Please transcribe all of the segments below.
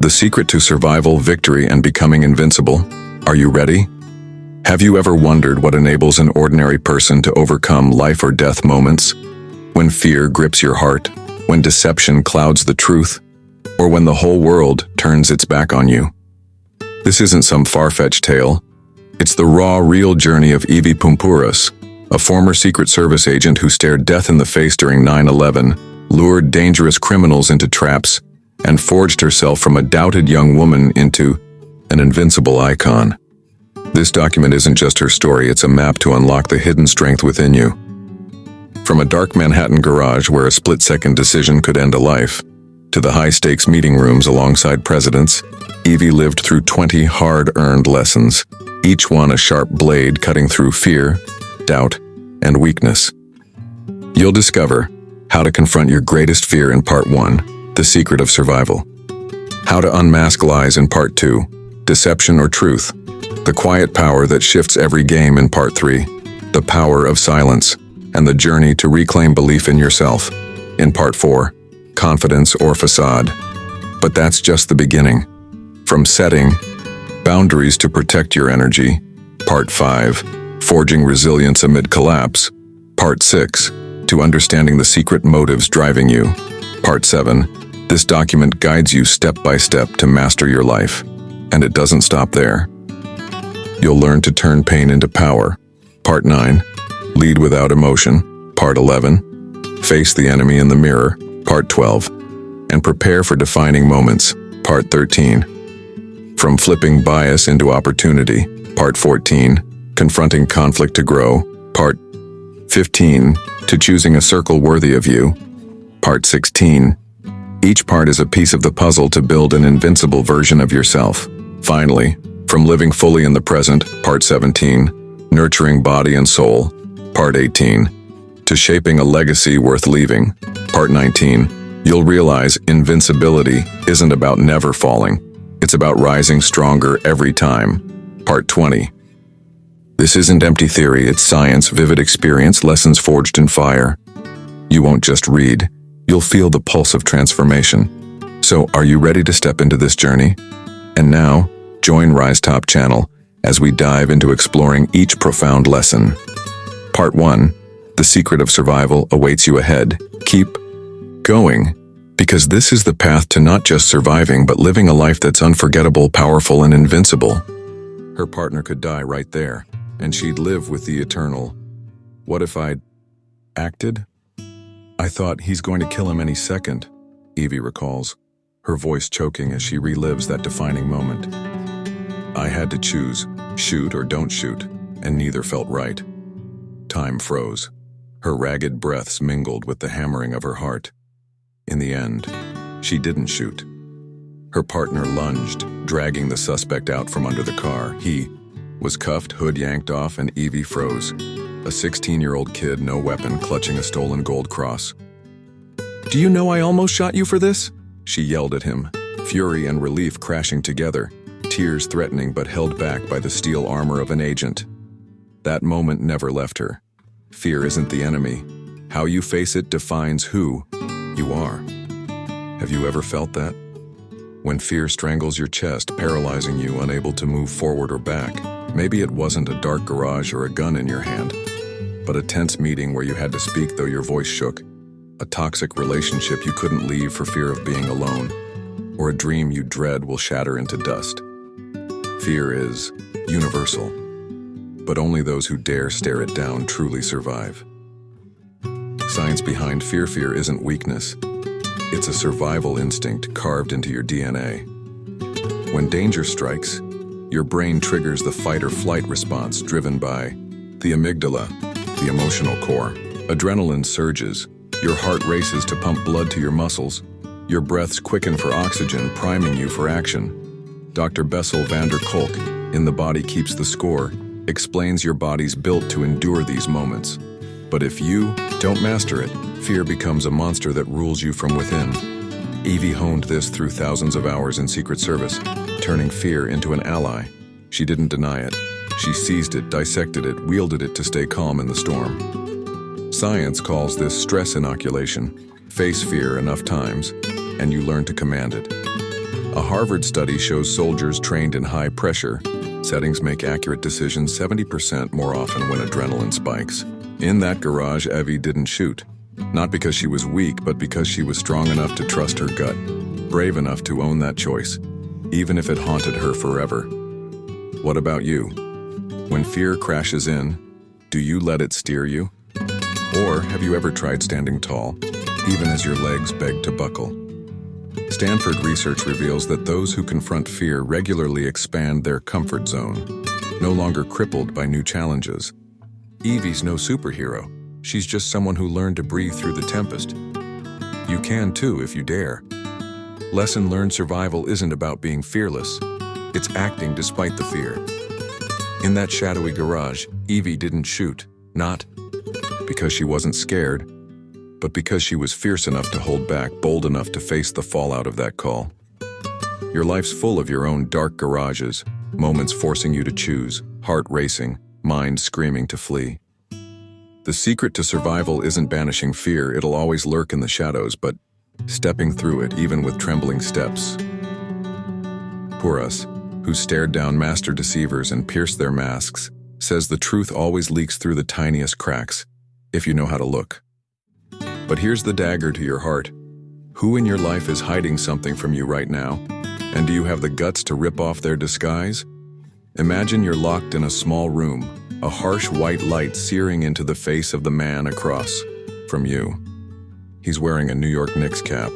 The secret to survival, victory, and becoming invincible. Are you ready? Have you ever wondered what enables an ordinary person to overcome life or death moments? When fear grips your heart, when deception clouds the truth, or when the whole world turns its back on you. This isn't some far-fetched tale. It's the raw, real journey of Evie Pumpuras, a former Secret Service agent who stared death in the face during 9/11, lured dangerous criminals into traps, and forged herself from a doubted young woman into an invincible icon. This document isn't just her story, it's a map to unlock the hidden strength within you. From a dark Manhattan garage where a split-second decision could end a life, to the high-stakes meeting rooms alongside presidents, Evie lived through 20 hard-earned lessons, each one a sharp blade cutting through fear, doubt, and weakness. You'll discover how to confront your greatest fear in Part 1, the secret of survival. How to unmask lies in Part 2, deception or truth. The quiet power that shifts every game in Part 3, the power of silence, and the journey to reclaim belief in yourself. In Part 4, confidence or facade. But that's just the beginning. From setting boundaries to protect your energy. Part 5, forging resilience amid collapse. Part 6, to understanding the secret motives driving you. Part 7, this document guides you step by step to master your life. And it doesn't stop there. You'll learn to turn pain into power. Part 9, lead without emotion. Part 11, face the enemy in the mirror. Part 12, and prepare for defining moments. Part 13, from flipping bias into opportunity. Part 14, confronting conflict to grow. Part 15, to choosing a circle worthy of you. Part 16, each part is a piece of the puzzle to build an invincible version of yourself. Finally, from living fully in the present. Part 17, nurturing body and soul. Part 18, to shaping a legacy worth leaving. Part 19, you'll realize invincibility isn't about never falling. It's about rising stronger every time. Part 20, this isn't empty theory, it's science, vivid experience, lessons forged in fire. You won't just read, you'll feel the pulse of transformation. So, are you ready to step into this journey? And now, join RiseTop channel as we dive into exploring each profound lesson. Part 1, the secret of survival awaits you ahead. Keep going, because this is the path to not just surviving, but living a life that's unforgettable, powerful, and invincible. Her partner could die right there, and she'd live with the eternal, "What if I'd acted? I thought he's going to kill him any second," Evie recalls, her voice choking as she relives that defining moment. "I had to choose, shoot or don't shoot, and neither felt right." Time froze. Her ragged breaths mingled with the hammering of her heart. In the end, she didn't shoot. Her partner lunged, dragging the suspect out from under the car. He was cuffed, hood yanked off, and Evie froze. A 16-year-old kid, no weapon, clutching a stolen gold cross. "Do you know I almost shot you for this?" she yelled at him, fury and relief crashing together, tears threatening but held back by the steel armor of an agent. That moment never left her. Fear isn't the enemy. How you face it defines who you are. Have you ever felt that? When fear strangles your chest, paralyzing you, unable to move forward or back. Maybe it wasn't a dark garage or a gun in your hand, but a tense meeting where you had to speak though your voice shook. A toxic relationship you couldn't leave for fear of being alone. Or a dream you dread will shatter into dust. Fear is universal, but only those who dare stare it down truly survive. Science behind fear. Fear isn't weakness. It's a survival instinct carved into your DNA. When danger strikes, your brain triggers the fight or flight response driven by the amygdala, the emotional core. Adrenaline surges, your heart races to pump blood to your muscles, your breaths quicken for oxygen, priming you for action. Dr. Bessel van der Kolk, in The Body Keeps the Score, explains your body's built to endure these moments. But if you don't master it, fear becomes a monster that rules you from within. Evie honed this through thousands of hours in Secret Service, turning fear into an ally. She didn't deny it. She seized it, dissected it, wielded it to stay calm in the storm. Science calls this stress inoculation. Face fear enough times, and you learn to command it. A Harvard study shows soldiers trained in high-pressure settings make accurate decisions 70% more often when adrenaline spikes. In that garage, Evie didn't shoot. Not because she was weak, but because she was strong enough to trust her gut, brave enough to own that choice, even if it haunted her forever. What about you? When fear crashes in, do you let it steer you? Or have you ever tried standing tall, even as your legs beg to buckle? Stanford research reveals that those who confront fear regularly expand their comfort zone, no longer crippled by new challenges. Evie's no superhero. She's just someone who learned to breathe through the tempest. You can too if you dare. Lesson learned: survival isn't about being fearless. It's acting despite the fear. In that shadowy garage, Evie didn't shoot, not because she wasn't scared, but because she was fierce enough to hold back, bold enough to face the fallout of that call. Your life's full of your own dark garages, moments forcing you to choose, heart racing, mind screaming to flee. The secret to survival isn't banishing fear. It'll always lurk in the shadows, but stepping through it, even with trembling steps. Poor us, who stared down master deceivers and pierced their masks, says the truth always leaks through the tiniest cracks, if you know how to look. But here's the dagger to your heart. Who in your life is hiding something from you right now? And do you have the guts to rip off their disguise? Imagine you're locked in a small room, a harsh white light searing into the face of the man across from you. He's wearing a New York Knicks cap,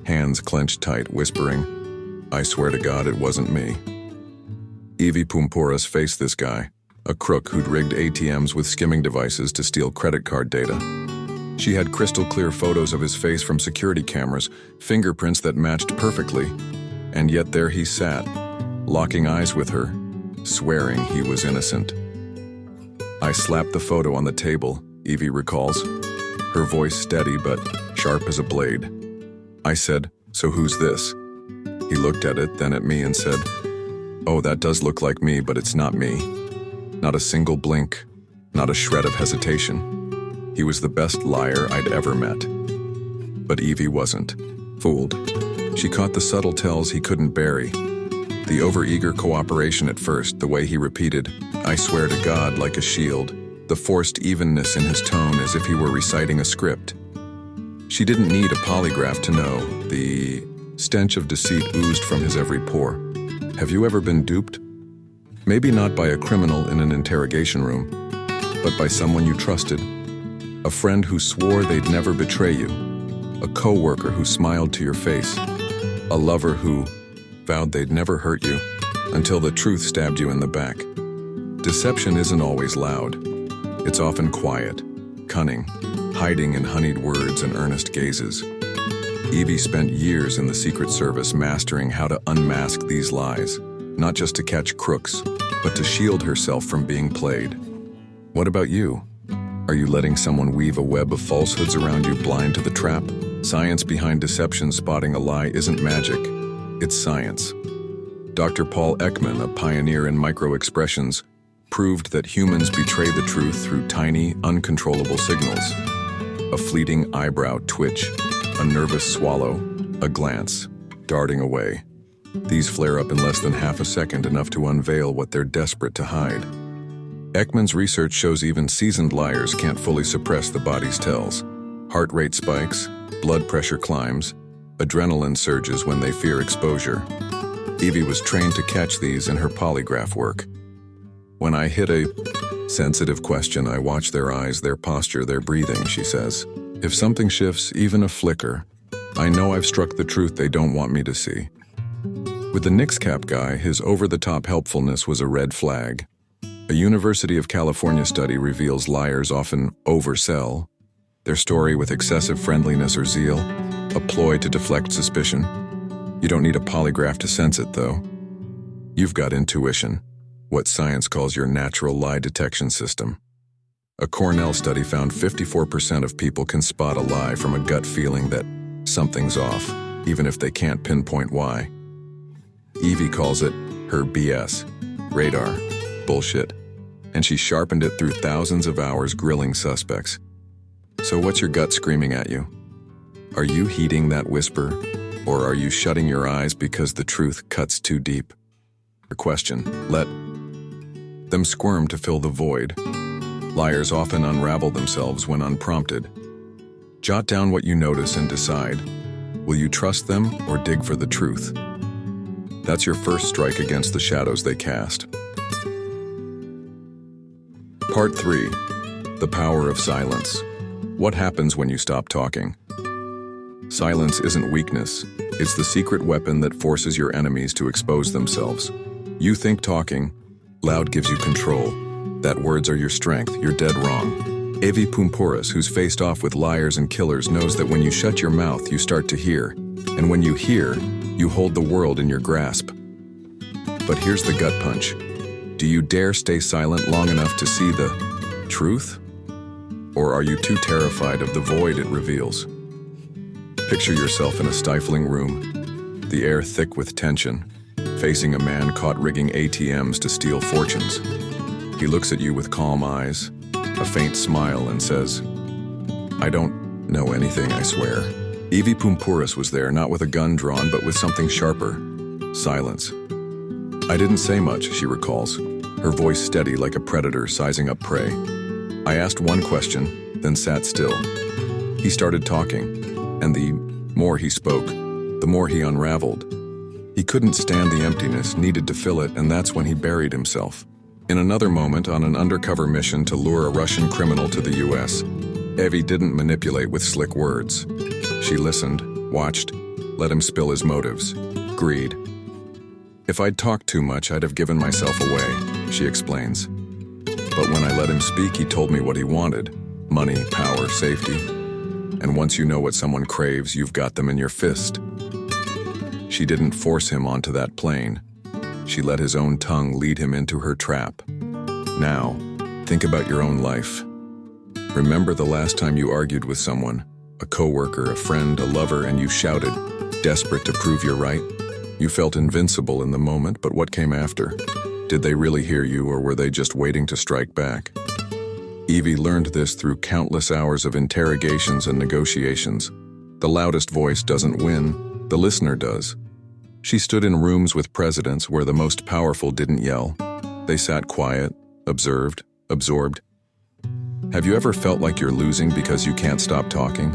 hands clenched tight, whispering, "I swear to God it wasn't me." Evie Pumpuras faced this guy, a crook who'd rigged ATMs with skimming devices to steal credit card data. She had crystal clear photos of his face from security cameras, fingerprints that matched perfectly, and yet there he sat, locking eyes with her, swearing he was innocent. I slapped the photo on the table, Evie recalls, her voice steady but sharp as a blade. I said, "So who's this?" He looked at it, then at me and said, "Oh, that does look like me, but it's not me." Not a single blink, not a shred of hesitation. He was the best liar I'd ever met. But Evie wasn't fooled. She caught the subtle tells he couldn't bury. The overeager cooperation at first, the way he repeated, "I swear to God," like a shield, the forced evenness in his tone as if he were reciting a script. She didn't need a polygraph to know. The stench of deceit oozed from his every pore. Have you ever been duped? Maybe not by a criminal in an interrogation room, but by someone you trusted. A friend who swore they'd never betray you. A coworker who smiled to your face. A lover who vowed they'd never hurt you until the truth stabbed you in the back. Deception isn't always loud. It's often quiet, cunning, hiding in honeyed words and earnest gazes. Evie spent years in the Secret Service mastering how to unmask these lies, not just to catch crooks, but to shield herself from being played. What about you? Are you letting someone weave a web of falsehoods around you, blind to the trap? Science behind deception. Spotting a lie isn't magic, it's science. Dr. Paul Ekman, a pioneer in microexpressions, proved that humans betray the truth through tiny, uncontrollable signals. A fleeting eyebrow twitch, a nervous swallow, a glance, darting away. These flare up in less than half a second, enough to unveil what they're desperate to hide. Ekman's research shows even seasoned liars can't fully suppress the body's tells. Heart rate spikes, blood pressure climbs, adrenaline surges when they fear exposure. Evie was trained to catch these in her polygraph work. When I hit a sensitive question, I watch their eyes, their posture, their breathing, she says. If something shifts, even a flicker, I know I've struck the truth they don't want me to see. With the Knicks cap guy, his over-the-top helpfulness was a red flag. A University of California study reveals liars often oversell their story with excessive friendliness or zeal, a ploy to deflect suspicion. You don't need a polygraph to sense it, though. You've got intuition, what science calls your natural lie detection system. A Cornell study found 54% of people can spot a lie from a gut feeling that something's off, even if they can't pinpoint why. Evie calls it her BS, radar, bullshit, and she sharpened it through thousands of hours grilling suspects. So what's your gut screaming at you? Are you heeding that whisper, Or are you shutting your eyes because the truth cuts too deep? Question. Let them squirm to fill the void. Liars often unravel themselves when unprompted. Jot down what you notice and decide. Will you trust them or dig for the truth? That's your first strike against the shadows they cast. Part 3. The power of silence. What happens when you stop talking? Silence isn't weakness. It's the secret weapon that forces your enemies to expose themselves. You think talking loud gives you control, that words are your strength. You're dead wrong. Avi Pumpuris, who's faced off with liars and killers, knows that when you shut your mouth, you start to hear. And when you hear, you hold the world in your grasp. But here's the gut punch. Do you dare stay silent long enough to see the truth? Or are you too terrified of the void it reveals? Picture yourself in a stifling room, the air thick with tension, facing a man caught rigging ATMs to steal fortunes. He looks at you with calm eyes, a faint smile, and says, "I don't know anything, I swear." Avi Pumpuris was there, not with a gun drawn, but with something sharper. Silence. "I didn't say much," she recalls, her voice steady like a predator sizing up prey. "I asked one question, then sat still." He started talking, and the more he spoke, the more he unraveled. He couldn't stand the emptiness, needed to fill it, and that's when he buried himself. In another moment, on an undercover mission to lure a Russian criminal to the US, Avi didn't manipulate with slick words. She listened, watched, let him spill his motives. Greed. "If I'd talked too much, I'd have given myself away," she explains. "But when I let him speak, he told me what he wanted. Money, power, safety. And once you know what someone craves, you've got them in your fist." She didn't force him onto that plane. She let his own tongue lead him into her trap. Now, think about your own life. Remember the last time you argued with someone, a coworker, a friend, a lover, and you shouted, desperate to prove you're right? You felt invincible in the moment, but what came after? Did they really hear you, or were they just waiting to strike back? Evie learned this through countless hours of interrogations and negotiations. The loudest voice doesn't win, the listener does. She stood in rooms with presidents where the most powerful didn't yell. They sat quiet, observed, absorbed. Have you ever felt like you're losing because you can't stop talking?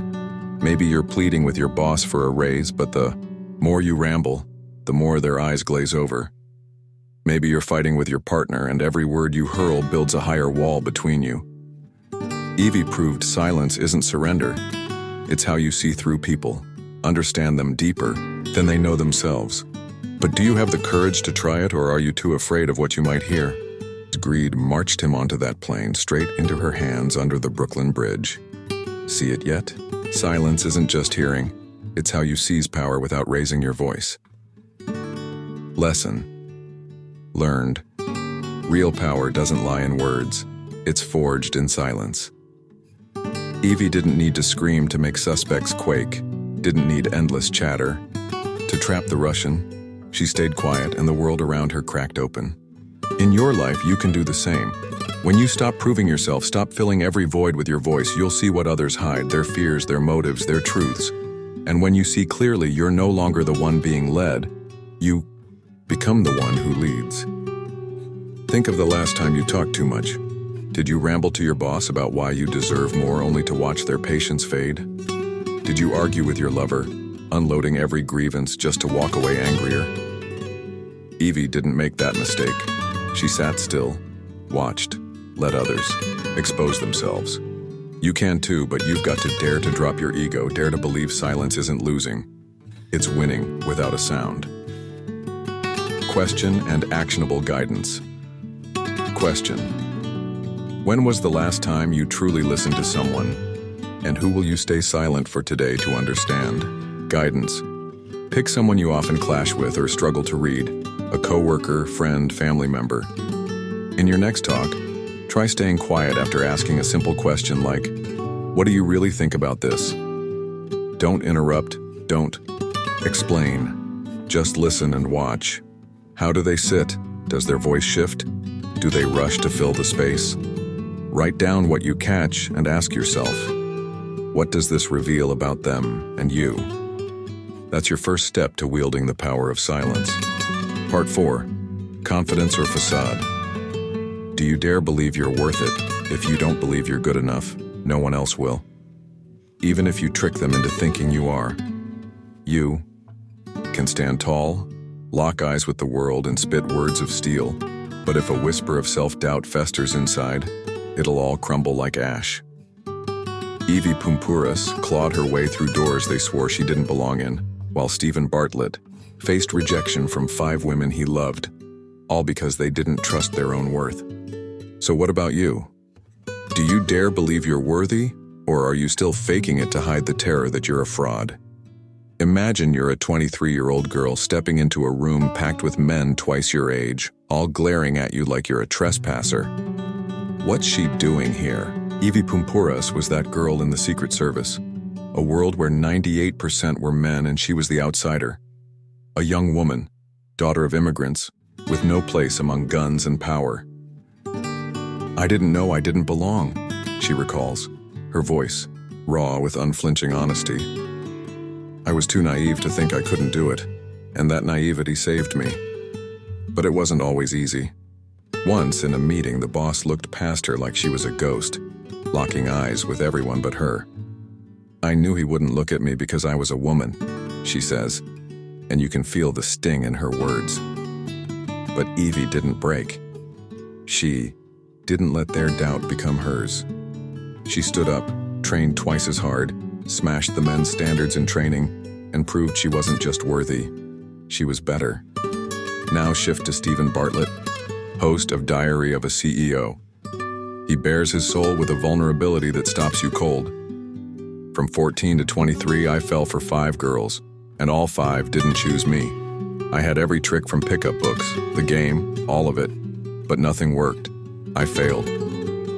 Maybe you're pleading with your boss for a raise, but the more you ramble, the more their eyes glaze over. Maybe you're fighting with your partner, and every word you hurl builds a higher wall between you. Evie proved silence isn't surrender. It's how you see through people, understand them deeper than they know themselves. But do you have the courage to try it, or are you too afraid of what you might hear? Greed marched him onto that plane, straight into her hands under the Brooklyn Bridge. See it yet? Silence isn't just hearing. It's how you seize power without raising your voice. Lesson learned. Real power doesn't lie in words. It's forged in silence. Evie didn't need to scream to make suspects quake, didn't need endless chatter. To trap the Russian, she stayed quiet and the world around her cracked open. In your life, you can do the same. When you stop proving yourself, stop filling every void with your voice, you'll see what others hide, their fears, their motives, their truths. And when you see clearly, you're no longer the one being led. You become the one who leads. Think of the last time you talked too much. Did you ramble to your boss about why you deserve more only to watch their patience fade? Did you argue with your lover, unloading every grievance just to walk away angrier? Evie didn't make that mistake. She sat still, watched, let others expose themselves. You can too, but you've got to dare to drop your ego, dare to believe silence isn't losing. It's winning without a sound. Question and actionable guidance. Question. When was the last time you truly listened to someone? And who will you stay silent for today to understand? Guidance. Pick someone you often clash with or struggle to read, a coworker, friend, family member. In your next talk, try staying quiet after asking a simple question like, what do you really think about this? Don't interrupt, don't explain. Just listen and watch. How do they sit? Does their voice shift? Do they rush to fill the space? Write down what you catch and ask yourself, what does this reveal about them and you? That's your first step to wielding the power of silence. Part 4. Confidence or facade? Do you dare believe you're worth it? If you don't believe you're good enough, no one else will. Even if you trick them into thinking you are. You can stand tall, lock eyes with the world, and spit words of steel. But if a whisper of self-doubt festers inside, it'll all crumble like ash. Evie Pumpuras clawed her way through doors they swore she didn't belong in, while Stephen Bartlett faced rejection from 5 women he loved, all because they didn't trust their own worth. So what about you? Do you dare believe you're worthy, or are you still faking it to hide the terror that you're a fraud? Imagine you're a 23-year-old girl stepping into a room packed with men twice your age, all glaring at you like you're a trespasser. What's she doing here? Evie Pumpuras was that girl in the Secret Service, a world where 98% were men and she was the outsider. A young woman, daughter of immigrants, with no place among guns and power. I didn't know I didn't belong, she recalls, her voice raw with unflinching honesty. I was too naive to think I couldn't do it, and that naivety saved me. But it wasn't always easy. Once in a meeting, the boss looked past her like she was a ghost, locking eyes with everyone but her. I knew he wouldn't look at me because I was a woman, she says, and you can feel the sting in her words. But Evie didn't break. She didn't let their doubt become hers. She stood up, trained twice as hard, smashed the men's standards in training, and proved she wasn't just worthy, she was better. Now shift to Stephen Bartlett, host of Diary of a CEO. He bears his soul with a vulnerability that stops you cold. From 14 to 23, I fell for 5 girls, and all 5 didn't choose me. I had every trick from pickup books, the game, all of it, but nothing worked. I failed.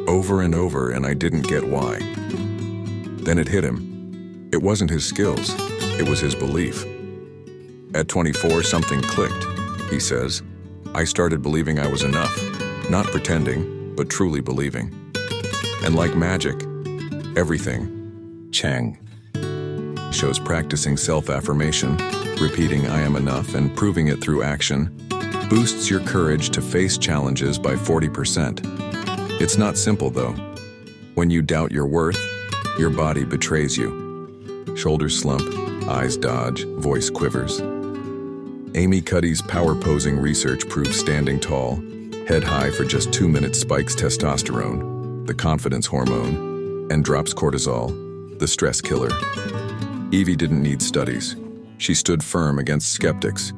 Over and over, and I didn't get why. Then it hit him. It wasn't his skills, it was his belief. At 24, something clicked, he says. I started believing I was enough, not pretending, but truly believing. And like magic, everything, Chang, shows practicing self-affirmation, repeating I am enough and proving it through action, boosts your courage to face challenges by 40%. It's not simple though. When you doubt your worth, your body betrays you. Shoulders slump, eyes dodge, voice quivers. Amy Cuddy's power-posing research proves standing tall, head high for just 2 minutes spikes testosterone, the confidence hormone, and drops cortisol, the stress killer. Evie didn't need studies. She stood firm against skeptics.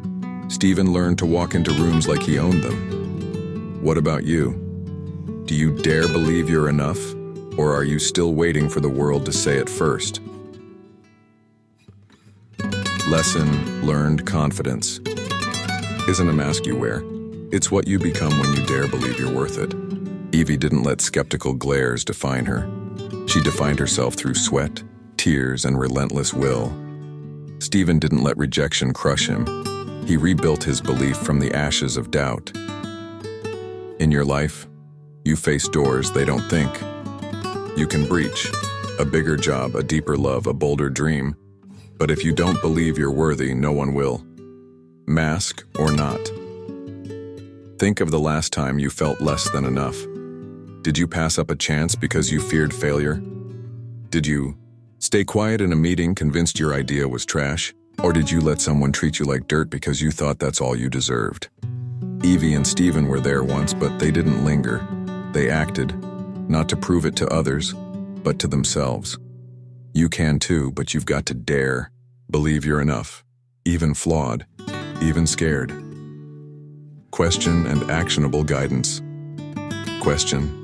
Stephen learned to walk into rooms like he owned them. What about you? Do you dare believe you're enough, or are you still waiting for the world to say it first? Lesson learned: confidence isn't a mask you wear. It's what you become when you dare believe you're worth it. Evie didn't let skeptical glares define her. She defined herself through sweat, tears, and relentless will. Stephen didn't let rejection crush him. He rebuilt his belief from the ashes of doubt. In your life, you face doors they don't think. You can breach a bigger job, a deeper love, a bolder dream. But if you don't believe you're worthy, no one will. Mask or not. Think of the last time you felt less than enough. Did you pass up a chance because you feared failure? Did you stay quiet in a meeting convinced your idea was trash? Or did you let someone treat you like dirt because you thought that's all you deserved? Evie and Stephen were there once, but they didn't linger. They acted, not to prove it to others, but to themselves. You can too, but you've got to dare. Believe you're enough, even flawed, even scared. Question and actionable guidance. Question: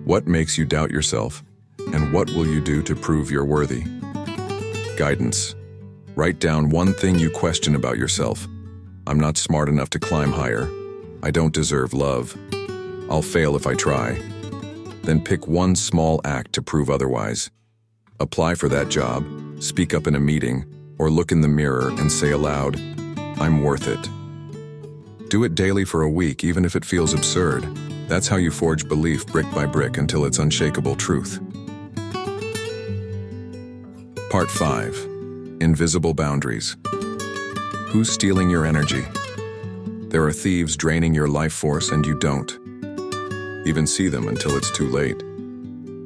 what makes you doubt yourself, and what will you do to prove you're worthy? Guidance: write down one thing you question about yourself. I'm not smart enough to climb higher. I don't deserve love. I'll fail if I try. Then pick one small act to prove otherwise. Apply for that job, speak up in a meeting, or look in the mirror and say aloud, I'm worth it. Do it daily for a week, even if it feels absurd. That's how you forge belief brick by brick until it's unshakable truth. Part 5. Invisible boundaries. Who's stealing your energy? There are thieves draining your life force and you don't even see them until it's too late.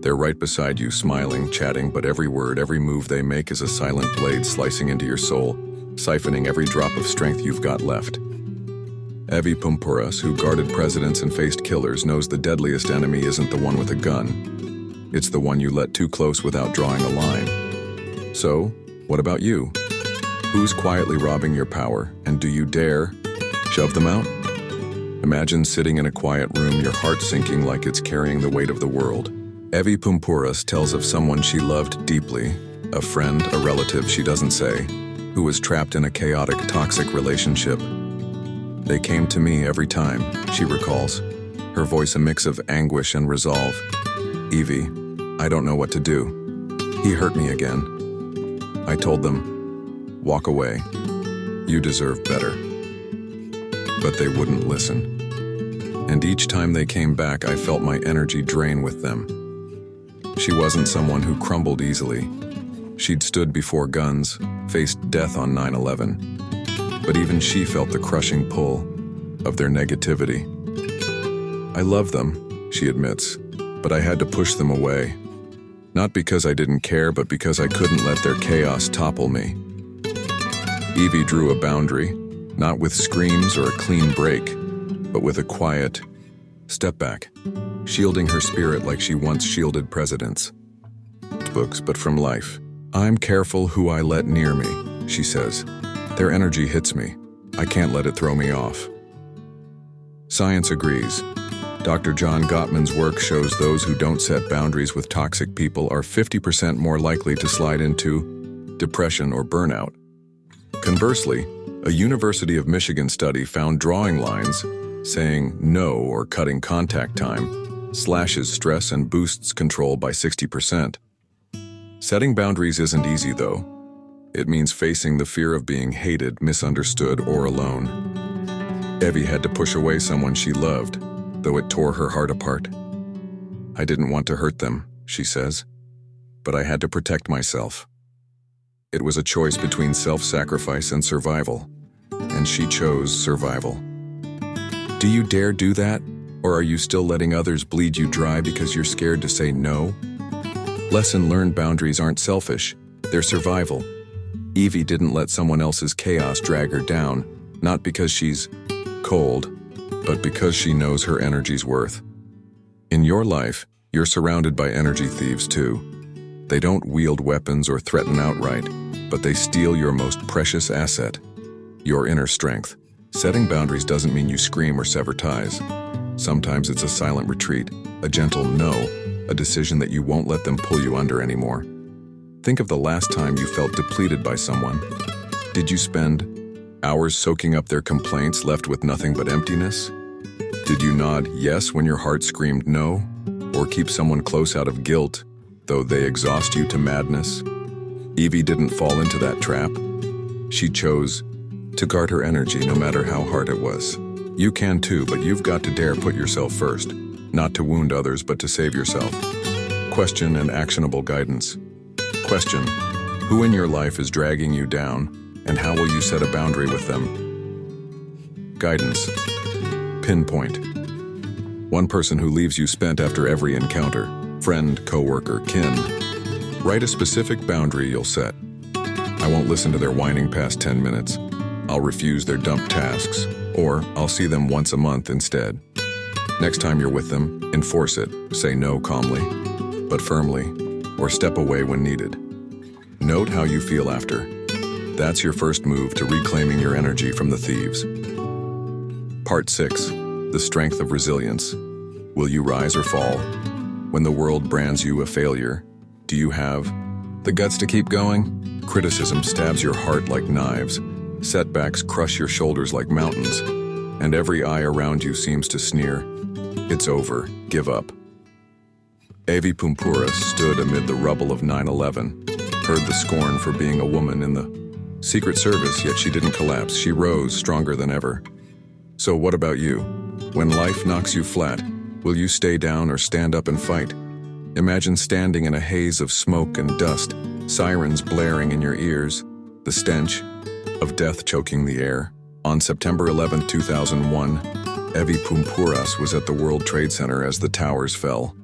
They're right beside you, smiling, chatting, but every word, every move they make is a silent blade slicing into your soul, siphoning every drop of strength you've got left. Evi Pumpuras, who guarded presidents and faced killers, knows the deadliest enemy isn't the one with a gun. It's the one you let too close without drawing a line. So, what about you? Who's quietly robbing your power, and do you dare shove them out? Imagine sitting in a quiet room, your heart sinking like it's carrying the weight of the world. Evi Pumpuras tells of someone she loved deeply, a friend, a relative she doesn't say, who was trapped in a chaotic, toxic relationship. They came to me every time, she recalls, her voice a mix of anguish and resolve. Evie, I don't know what to do. He hurt me again. I told them, walk away. You deserve better. But they wouldn't listen. And each time they came back, I felt my energy drain with them. She wasn't someone who crumbled easily. She'd stood before guns, faced death on 9/11. But even she felt the crushing pull of their negativity. I love them, she admits, but I had to push them away. Not because I didn't care, but because I couldn't let their chaos topple me. Evie drew a boundary, not with screams or a clean break, but with a quiet step back, shielding her spirit like she once shielded presidents. Books, but from life. I'm careful who I let near me, she says. Their energy hits me. I can't let it throw me off. Science agrees. Dr. John Gottman's work shows those who don't set boundaries with toxic people are 50% more likely to slide into depression or burnout. Conversely, a University of Michigan study found drawing lines, saying no or cutting contact time, slashes stress and boosts control by 60%. Setting boundaries isn't easy, though. It means facing the fear of being hated, misunderstood, or alone. Evie had to push away someone she loved, though it tore her heart apart. I didn't want to hurt them, she says, but I had to protect myself. It was a choice between self-sacrifice and survival, and she chose survival. Do you dare do that, or are you still letting others bleed you dry because you're scared to say no? Lesson learned: boundaries aren't selfish, they're survival. Evie didn't let someone else's chaos drag her down, not because she's cold, but because she knows her energy's worth. In your life, you're surrounded by energy thieves too. They don't wield weapons or threaten outright, but they steal your most precious asset, your inner strength. Setting boundaries doesn't mean you scream or sever ties. Sometimes it's a silent retreat, a gentle no, a decision that you won't let them pull you under anymore. Think of the last time you felt depleted by someone. Did you spend hours soaking up their complaints, left with nothing but emptiness? Did you nod yes when your heart screamed no? Or keep someone close out of guilt, though they exhaust you to madness? Evie didn't fall into that trap. She chose to guard her energy no matter how hard it was. You can too, but you've got to dare put yourself first, not to wound others, but to save yourself. Question and actionable guidance. Question: who in your life is dragging you down, and how will you set a boundary with them? Guidance. Pinpoint. One person who leaves you spent after every encounter. Friend, coworker, kin. Write a specific boundary you'll set. I won't listen to their whining past 10 minutes. I'll refuse their dump tasks, or I'll see them once a month instead. Next time you're with them, enforce it. Say no calmly, but firmly, or step away when needed. Note how you feel after. That's your first move to reclaiming your energy from the thieves. Part 6. The strength of resilience. Will you rise or fall? When the world brands you a failure, do you have the guts to keep going? Criticism stabs your heart like knives. Setbacks crush your shoulders like mountains. And every eye around you seems to sneer. It's over. Give up. Evi Pumpuras stood amid the rubble of 9/11, heard the scorn for being a woman in the Secret Service, yet she didn't collapse. She rose stronger than ever. So what about you? When life knocks you flat, will you stay down or stand up and fight? Imagine standing in a haze of smoke and dust, sirens blaring in your ears, the stench, of death choking the air. On September 11, 2001, Evi Pumpouras was at the World Trade Center as the towers fell.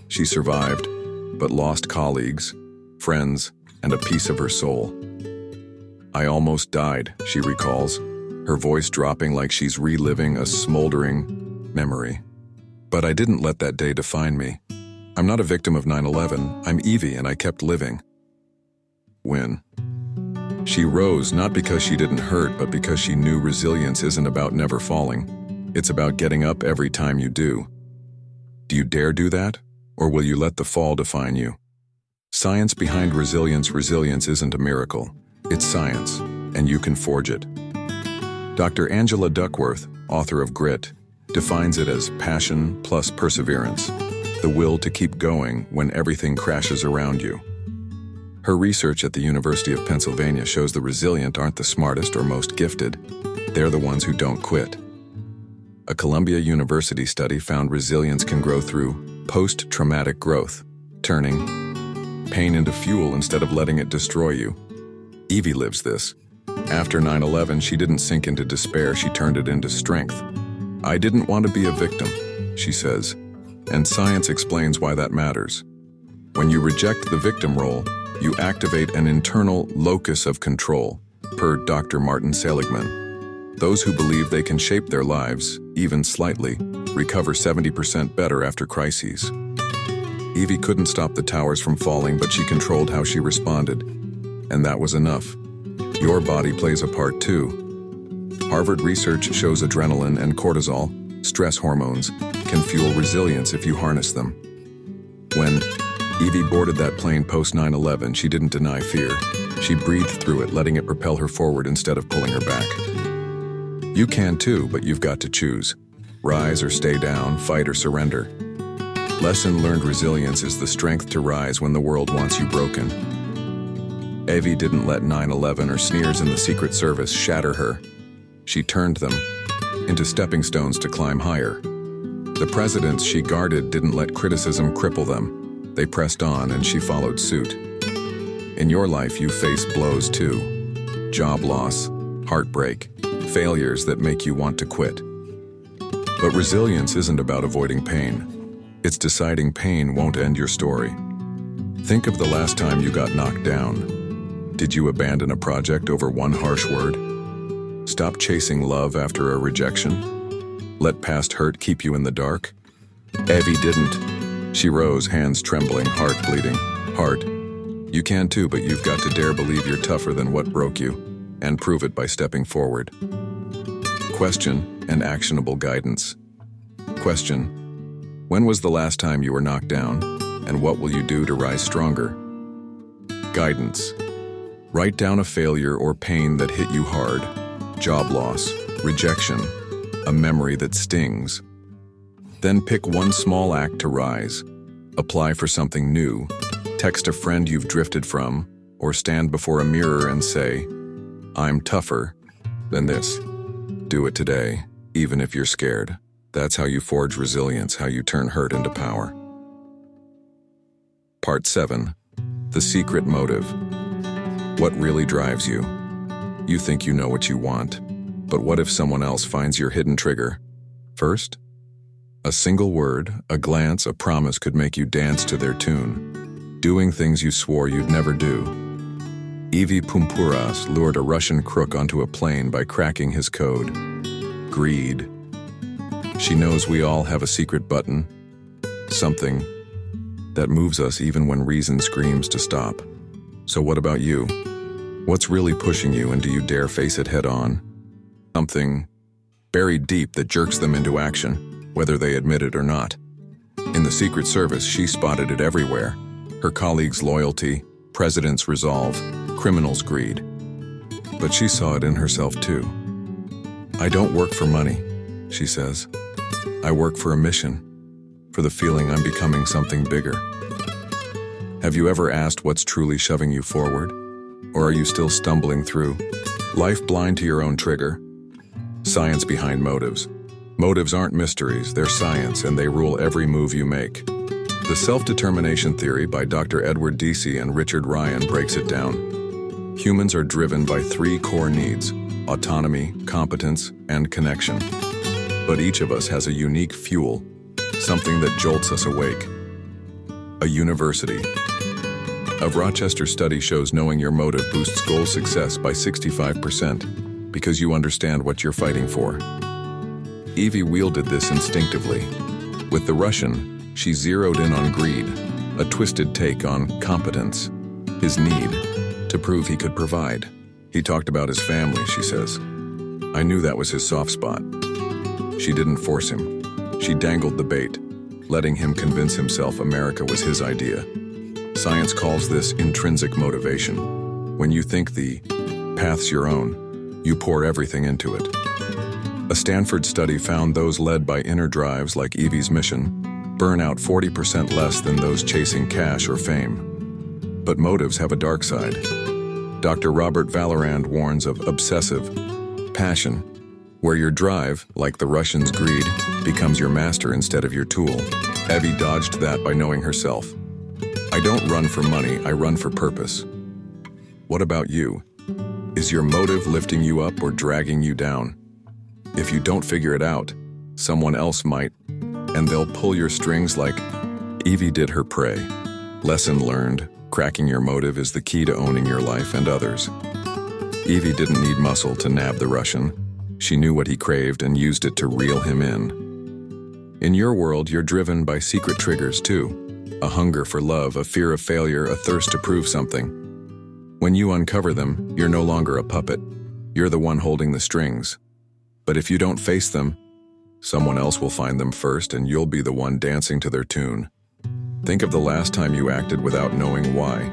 She survived, but lost colleagues, friends, and a piece of her soul. "I almost died," she recalls, her voice dropping like she's reliving a smoldering memory. "But I didn't let that day define me. I'm not a victim of 9/11, I'm Evie and I kept living." When she rose, not because she didn't hurt, but because she knew resilience isn't about never falling. It's about getting up every time you do. Do you dare do that? Or will you let the fall define you? Science behind resilience. Resilience isn't a miracle. It's science, and you can forge it. Dr. Angela Duckworth, author of Grit, defines it as passion plus perseverance, the will to keep going when everything crashes around you. Her research at the University of Pennsylvania shows the resilient aren't the smartest or most gifted. They're the ones who don't quit. A Columbia University study found resilience can grow through post-traumatic growth, turning pain into fuel instead of letting it destroy you. Evie lives this. After 9/11, she didn't sink into despair, she turned it into strength. "I didn't want to be a victim," she says, and science explains why that matters. When you reject the victim role, you activate an internal locus of control, per Dr. Martin Seligman. Those who believe they can shape their lives, even slightly, recover 70% better after crises. Evie couldn't stop the towers from falling, but she controlled how she responded. And that was enough. Your body plays a part too. Harvard research shows adrenaline and cortisol, stress hormones, can fuel resilience if you harness them. When Evie boarded that plane post 9/11, she didn't deny fear. She breathed through it, letting it propel her forward instead of pulling her back. You can too, but you've got to choose. Rise or stay down, fight or surrender. Lesson learned: resilience is the strength to rise when the world wants you broken. Evie didn't let 9/11 or sneers in the Secret Service shatter her. She turned them into stepping stones to climb higher. The presidents she guarded didn't let criticism cripple them. They pressed on, and she followed suit. In your life, you face blows too. Job loss, heartbreak, failures that make you want to quit. But resilience isn't about avoiding pain. It's deciding pain won't end your story. Think of the last time you got knocked down. Did you abandon a project over one harsh word? Stop chasing love after a rejection? Let past hurt keep you in the dark? Evie didn't. She rose, hands trembling, heart bleeding. Heart, you can too, but you've got to dare believe you're tougher than what broke you, and prove it by stepping forward. Question and actionable guidance. Question: when was the last time you were knocked down, and what will you do to rise stronger? Guidance: write down a failure or pain that hit you hard, job loss, rejection, a memory that stings. Then pick one small act to rise. Apply for something new, text a friend you've drifted from, or stand before a mirror and say, "I'm tougher than this." Do it today, even if you're scared. That's how you forge resilience, how you turn hurt into power. Part 7. The secret motive. What really drives you? You think you know what you want, but what if someone else finds your hidden trigger? First, a single word, a glance, a promise could make you dance to their tune, doing things you swore you'd never do. Evi Pumpouras lured a Russian crook onto a plane by cracking his code. Greed. She knows we all have a secret button, something that moves us even when reason screams to stop. So what about you? What's really pushing you, and do you dare face it head on? Something buried deep that jerks them into action, whether they admit it or not. In the Secret Service, she spotted it everywhere. Her colleagues' loyalty, president's resolve, criminals' greed. But she saw it in herself too. "I don't work for money," she says. "I work for a mission, for the feeling I'm becoming something bigger." Have you ever asked what's truly shoving you forward? Or are you still stumbling through life blind to your own trigger? Science behind motives. Motives aren't mysteries, they're science, and they rule every move you make. The self-determination theory by Dr. Edward Deci and Richard Ryan breaks it down. Humans are driven by three core needs: autonomy, competence, and connection. But each of us has a unique fuel, something that jolts us awake. A university. A Rochester study shows knowing your motive boosts goal success by 65% because you understand what you're fighting for. Evie wielded this instinctively. With the Russian, she zeroed in on greed, a twisted take on competence, his need to prove he could provide. He talked about his family, she says. I knew that was his soft spot. She didn't force him. She dangled the bait, letting him convince himself America was his idea. Science calls this intrinsic motivation. When you think the path's your own, you pour everything into it. A Stanford study found those led by inner drives like Evie's mission burn out 40% less than those chasing cash or fame. But motives have a dark side. Dr. Robert Vallerand warns of obsessive passion, where your drive, like the Russian's greed, becomes your master instead of your tool. Evie dodged that by knowing herself. I don't run for money, I run for purpose. What about you? Is your motive lifting you up or dragging you down? If you don't figure it out, someone else might, and they'll pull your strings like Evie did her prey. Lesson learned, cracking your motive is the key to owning your life and others. Evie didn't need muscle to nab the Russian. She knew what he craved and used it to reel him in. In your world, you're driven by secret triggers too. A hunger for love, a fear of failure, a thirst to prove something. When you uncover them, you're no longer a puppet. You're the one holding the strings. But if you don't face them, someone else will find them first and you'll be the one dancing to their tune. Think of the last time you acted without knowing why.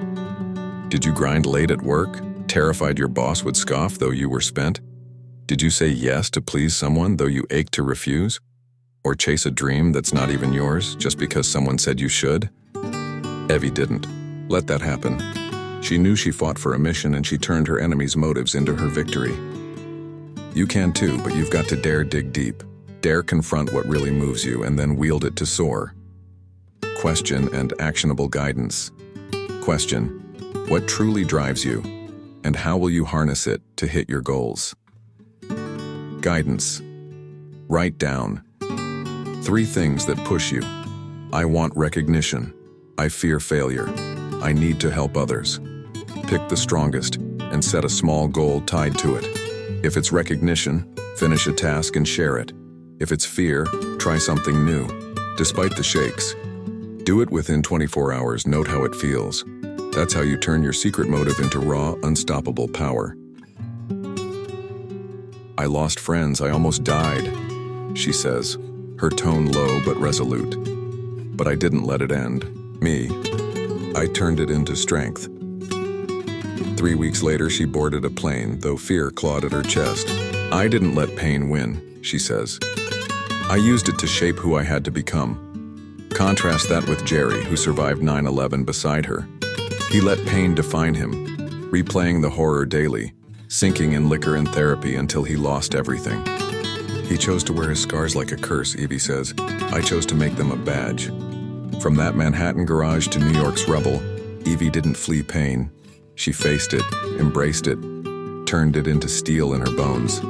Did you grind late at work, terrified your boss would scoff though you were spent? Did you say yes to please someone though you ached to refuse? Or chase a dream that's not even yours just because someone said you should? Evie didn't let that happen. She knew she fought for a mission and she turned her enemy's motives into her victory. You can too, but you've got to dare dig deep. Dare confront what really moves you and then wield it to soar. Question and actionable guidance. Question: what truly drives you? And how will you harness it to hit your goals? Guidance. Write down 3 things that push you. I want recognition. I fear failure. I need to help others. Pick the strongest and set a small goal tied to it. If it's recognition, finish a task and share it. If it's fear, try something new. Despite the shakes, do it within 24 hours. Note how it feels. That's how you turn your secret motive into raw, unstoppable power. I lost friends. I almost died, she says, her tone low but resolute. But I didn't let it end. Me. I turned it into strength. 3 weeks later, she boarded a plane, though fear clawed at her chest. I didn't let pain win, she says. I used it to shape who I had to become. Contrast that with Jerry, who survived 9/11 beside her. He let pain define him, replaying the horror daily, sinking in liquor and therapy until he lost everything. He chose to wear his scars like a curse, Evie says. I chose to make them a badge. From that Manhattan garage to New York's rubble, Evie didn't flee pain. She faced it, embraced it, turned it into steel in her bones.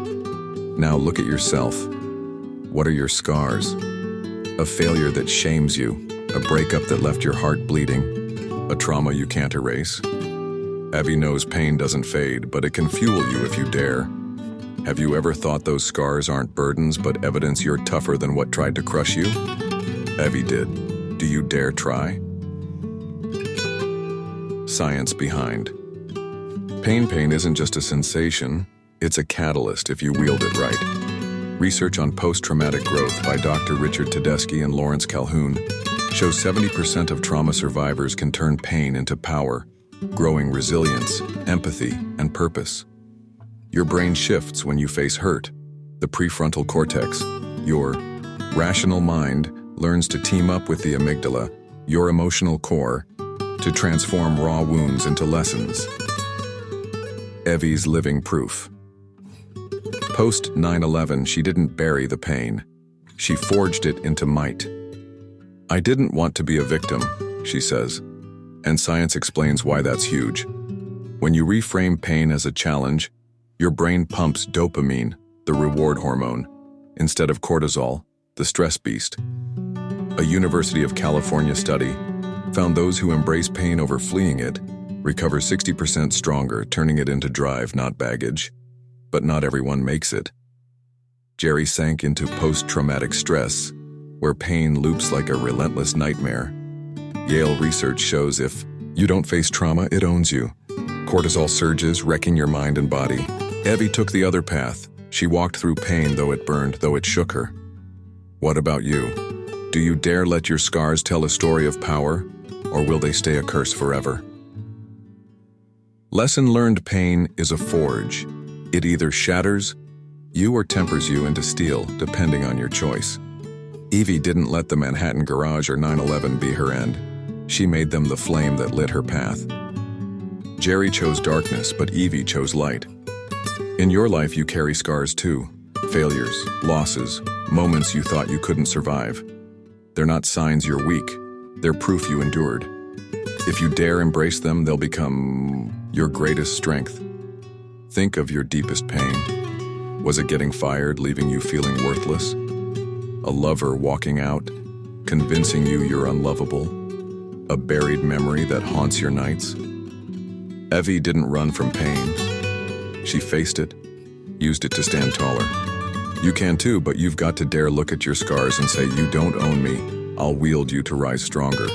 Now look at yourself. What are your scars? A failure that shames you, a breakup that left your heart bleeding, a trauma you can't erase. Evie knows pain doesn't fade, but it can fuel you if you dare. Have you ever thought those scars aren't burdens, but evidence you're tougher than what tried to crush you? Evie did. Do you dare try? Science behind. Pain isn't just a sensation, it's a catalyst if you wield it right. Research on post-traumatic growth by Dr. Richard Tedeschi and Lawrence Calhoun shows 70% of trauma survivors can turn pain into power, growing resilience, empathy, and purpose. Your brain shifts when you face hurt. The prefrontal cortex, your rational mind, learns to team up with the amygdala, your emotional core, to transform raw wounds into lessons. Evie's living proof. Post 9/11, she didn't bury the pain. She forged it into might. I didn't want to be a victim, she says, and science explains why that's huge. When you reframe pain as a challenge, your brain pumps dopamine, the reward hormone, instead of cortisol, the stress beast. A University of California study found those who embrace pain over fleeing it recover 60% stronger, turning it into drive, not baggage. But not everyone makes it. Jerry sank into post-traumatic stress, where pain loops like a relentless nightmare. Yale research shows if you don't face trauma, it owns you. Cortisol surges, wrecking your mind and body. Evie took the other path. She walked through pain, though it burned, though it shook her. What about you? Do you dare let your scars tell a story of power, or will they stay a curse forever? Lesson learned: pain is a forge. It either shatters you or tempers you into steel, depending on your choice. Evie didn't let the Manhattan garage or 9/11 be her end. She made them the flame that lit her path. Jerry chose darkness, but Evie chose light. In your life, you carry scars too. Failures, losses, moments you thought you couldn't survive. They're not signs you're weak. They're proof you endured. If you dare embrace them, they'll become your greatest strength. Think of your deepest pain. Was it getting fired, leaving you feeling worthless? A lover walking out, convincing you you're unlovable? A buried memory that haunts your nights? Evie didn't run from pain. She faced it, used it to stand taller. You can too, but you've got to dare look at your scars and say, you don't own me, I'll wield you to rise stronger.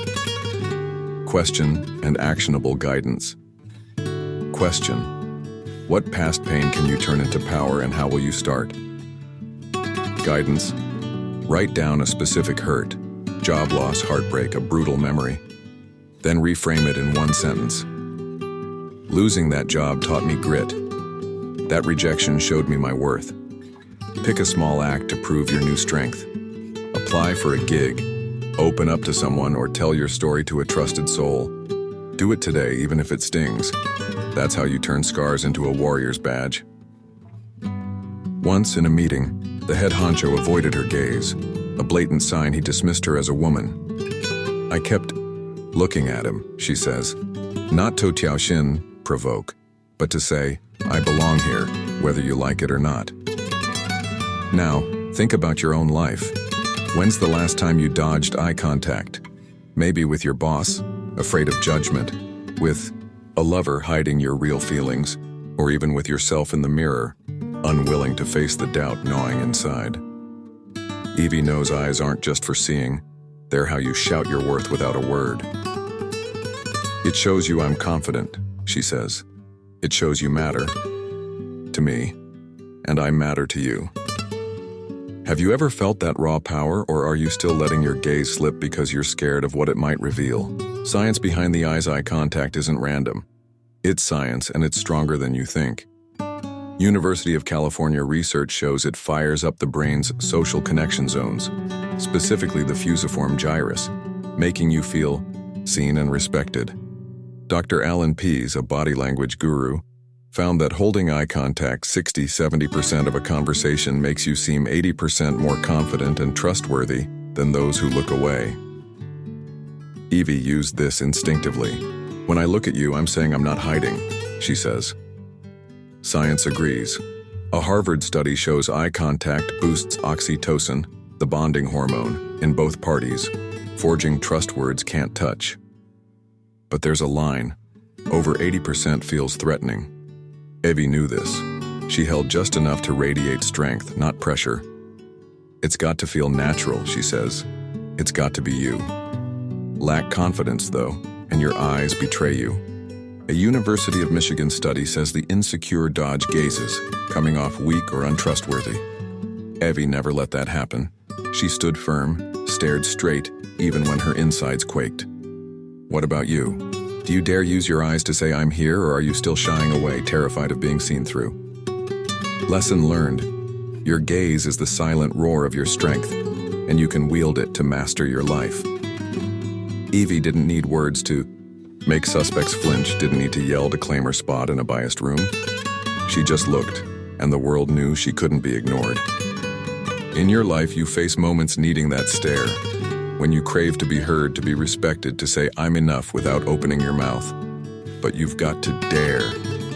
Question and actionable guidance. Question: what past pain can you turn into power, and how will you start? Guidance: write down a specific hurt, job loss, heartbreak, a brutal memory. Then reframe it in one sentence. Losing that job taught me grit. That rejection showed me my worth. Pick a small act to prove your new strength. Apply for a gig. Open up to someone or tell your story to a trusted soul. Do it today, even if it stings. That's how you turn scars into a warrior's badge. Once in a meeting, the head honcho avoided her gaze, a blatant sign he dismissed her as a woman. I kept looking at him, she says, not to Tiaoxin, provoke, but to say, I belong here, whether you like it or not. Now, think about your own life. When's the last time you dodged eye contact? Maybe with your boss, afraid of judgment, with a lover hiding your real feelings, or even with yourself in the mirror, unwilling to face the doubt gnawing inside. Evie knows eyes aren't just for seeing, they're how you shout your worth without a word. It shows you I'm confident, she says. It shows you matter to me, and I matter to you. Have you ever felt that raw power, or are you still letting your gaze slip because you're scared of what it might reveal? Science behind the eyes eye contact isn't random. It's science, and it's stronger than you think. University of California research shows it fires up the brain's social connection zones, specifically the fusiform gyrus, making you feel seen and respected. Dr. Alan Pease, a body language guru, found that holding eye contact 60-70% of a conversation makes you seem 80% more confident and trustworthy than those who look away. Evie used this instinctively. When I look at you, I'm saying I'm not hiding, she says. Science agrees. A Harvard study shows eye contact boosts oxytocin, the bonding hormone, in both parties, forging trust words can't touch. But there's a line. Over 80% feels threatening. Evie knew this. She held just enough to radiate strength, not pressure. It's got to feel natural, she says. It's got to be you. Lack confidence, though, and your eyes betray you. A University of Michigan study says the insecure dodge gazes, coming off weak or untrustworthy. Evie never let that happen. She stood firm, stared straight, even when her insides quaked. What about you? Do you dare use your eyes to say I'm here, or are you still shying away, terrified of being seen through? Lesson learned. Your gaze is the silent roar of your strength, and you can wield it to master your life. Evie didn't need words to make suspects flinch, didn't need to yell to claim her spot in a biased room. She just looked, and the world knew she couldn't be ignored. In your life, you face moments needing that stare, when you crave to be heard, to be respected, to say I'm enough without opening your mouth. but you've got to dare.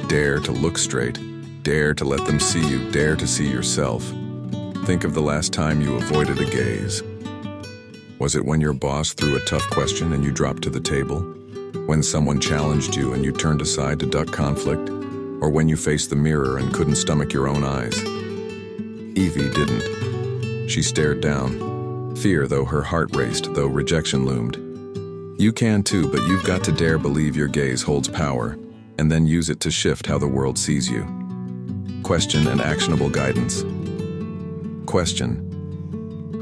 Dare to look straight. Dare to let them see you. Dare to see yourself. Think of the last time you avoided a gaze. Was it when your boss threw a tough question and you dropped to the table? When someone challenged you and you turned aside to duck conflict? Or when you faced the mirror and couldn't stomach your own eyes? Evie didn't. She stared down. Fear, though her heart raced, though rejection loomed. You can too, but you've got to dare believe your gaze holds power, and then use it to shift how the world sees you. Question and actionable guidance. Question: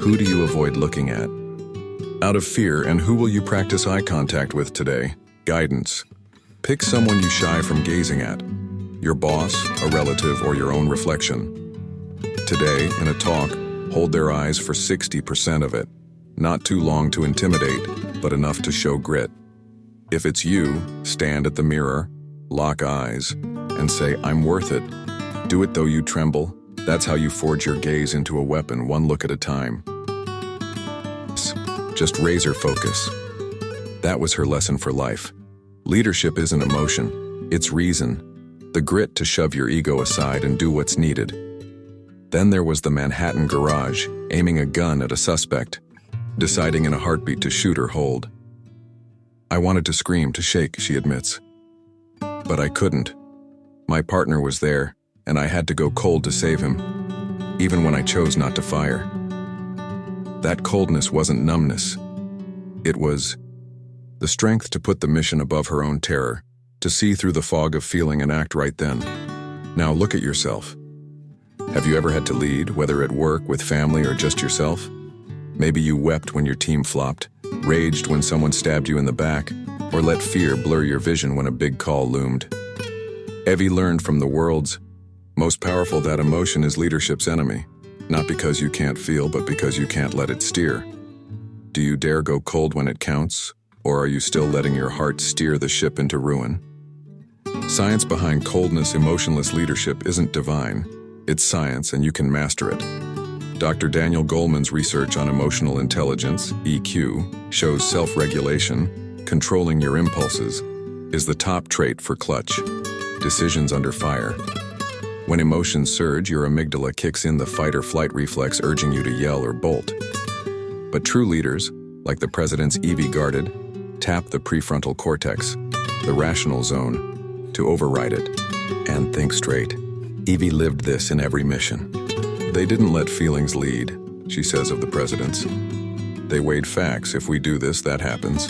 who do you avoid looking at? Out of fear, and who will you practice eye contact with today? Guidance: pick someone you shy from gazing at. Your boss, a relative, or your own reflection. Today, in a talk, hold their eyes for 60% of it. Not too long to intimidate, but enough to show grit. If it's you, stand at the mirror, lock eyes, and say, "I'm worth it." Do it though you tremble. That's how you forge your gaze into a weapon, one look at a time. Just razor focus. That was her lesson for life. Leadership isn't emotion, it's reason. The grit to shove your ego aside and do what's needed. Then there was the Manhattan garage, aiming a gun at a suspect, deciding in a heartbeat to shoot or hold. I wanted to scream, to shake, she admits. But I couldn't. My partner was there, and I had to go cold to save him, even when I chose not to fire. That coldness wasn't numbness. It was the strength to put the mission above her own terror, to see through the fog of feeling and act right then. Now look at yourself. Have you ever had to lead, whether at work, with family, or just yourself? Maybe you wept when your team flopped, raged when someone stabbed you in the back, or let fear blur your vision when a big call loomed. Evie learned from the world's most powerful that emotion is leadership's enemy, not because you can't feel, but because you can't let it steer. Do you dare go cold when it counts, or are you still letting your heart steer the ship into ruin? Science behind coldness, emotionless leadership isn't divine. It's science, and you can master it. Dr. Daniel Goleman's research on emotional intelligence, EQ, shows self-regulation, controlling your impulses, is the top trait for clutch decisions under fire. When emotions surge, your amygdala kicks in the fight-or-flight reflex, urging you to yell or bolt. But true leaders, like the president's Evie guarded, tap the prefrontal cortex, the rational zone, to override it and think straight. Evie lived this in every mission. They didn't let feelings lead, she says of the presidents. They weighed facts. If we do this, that happens.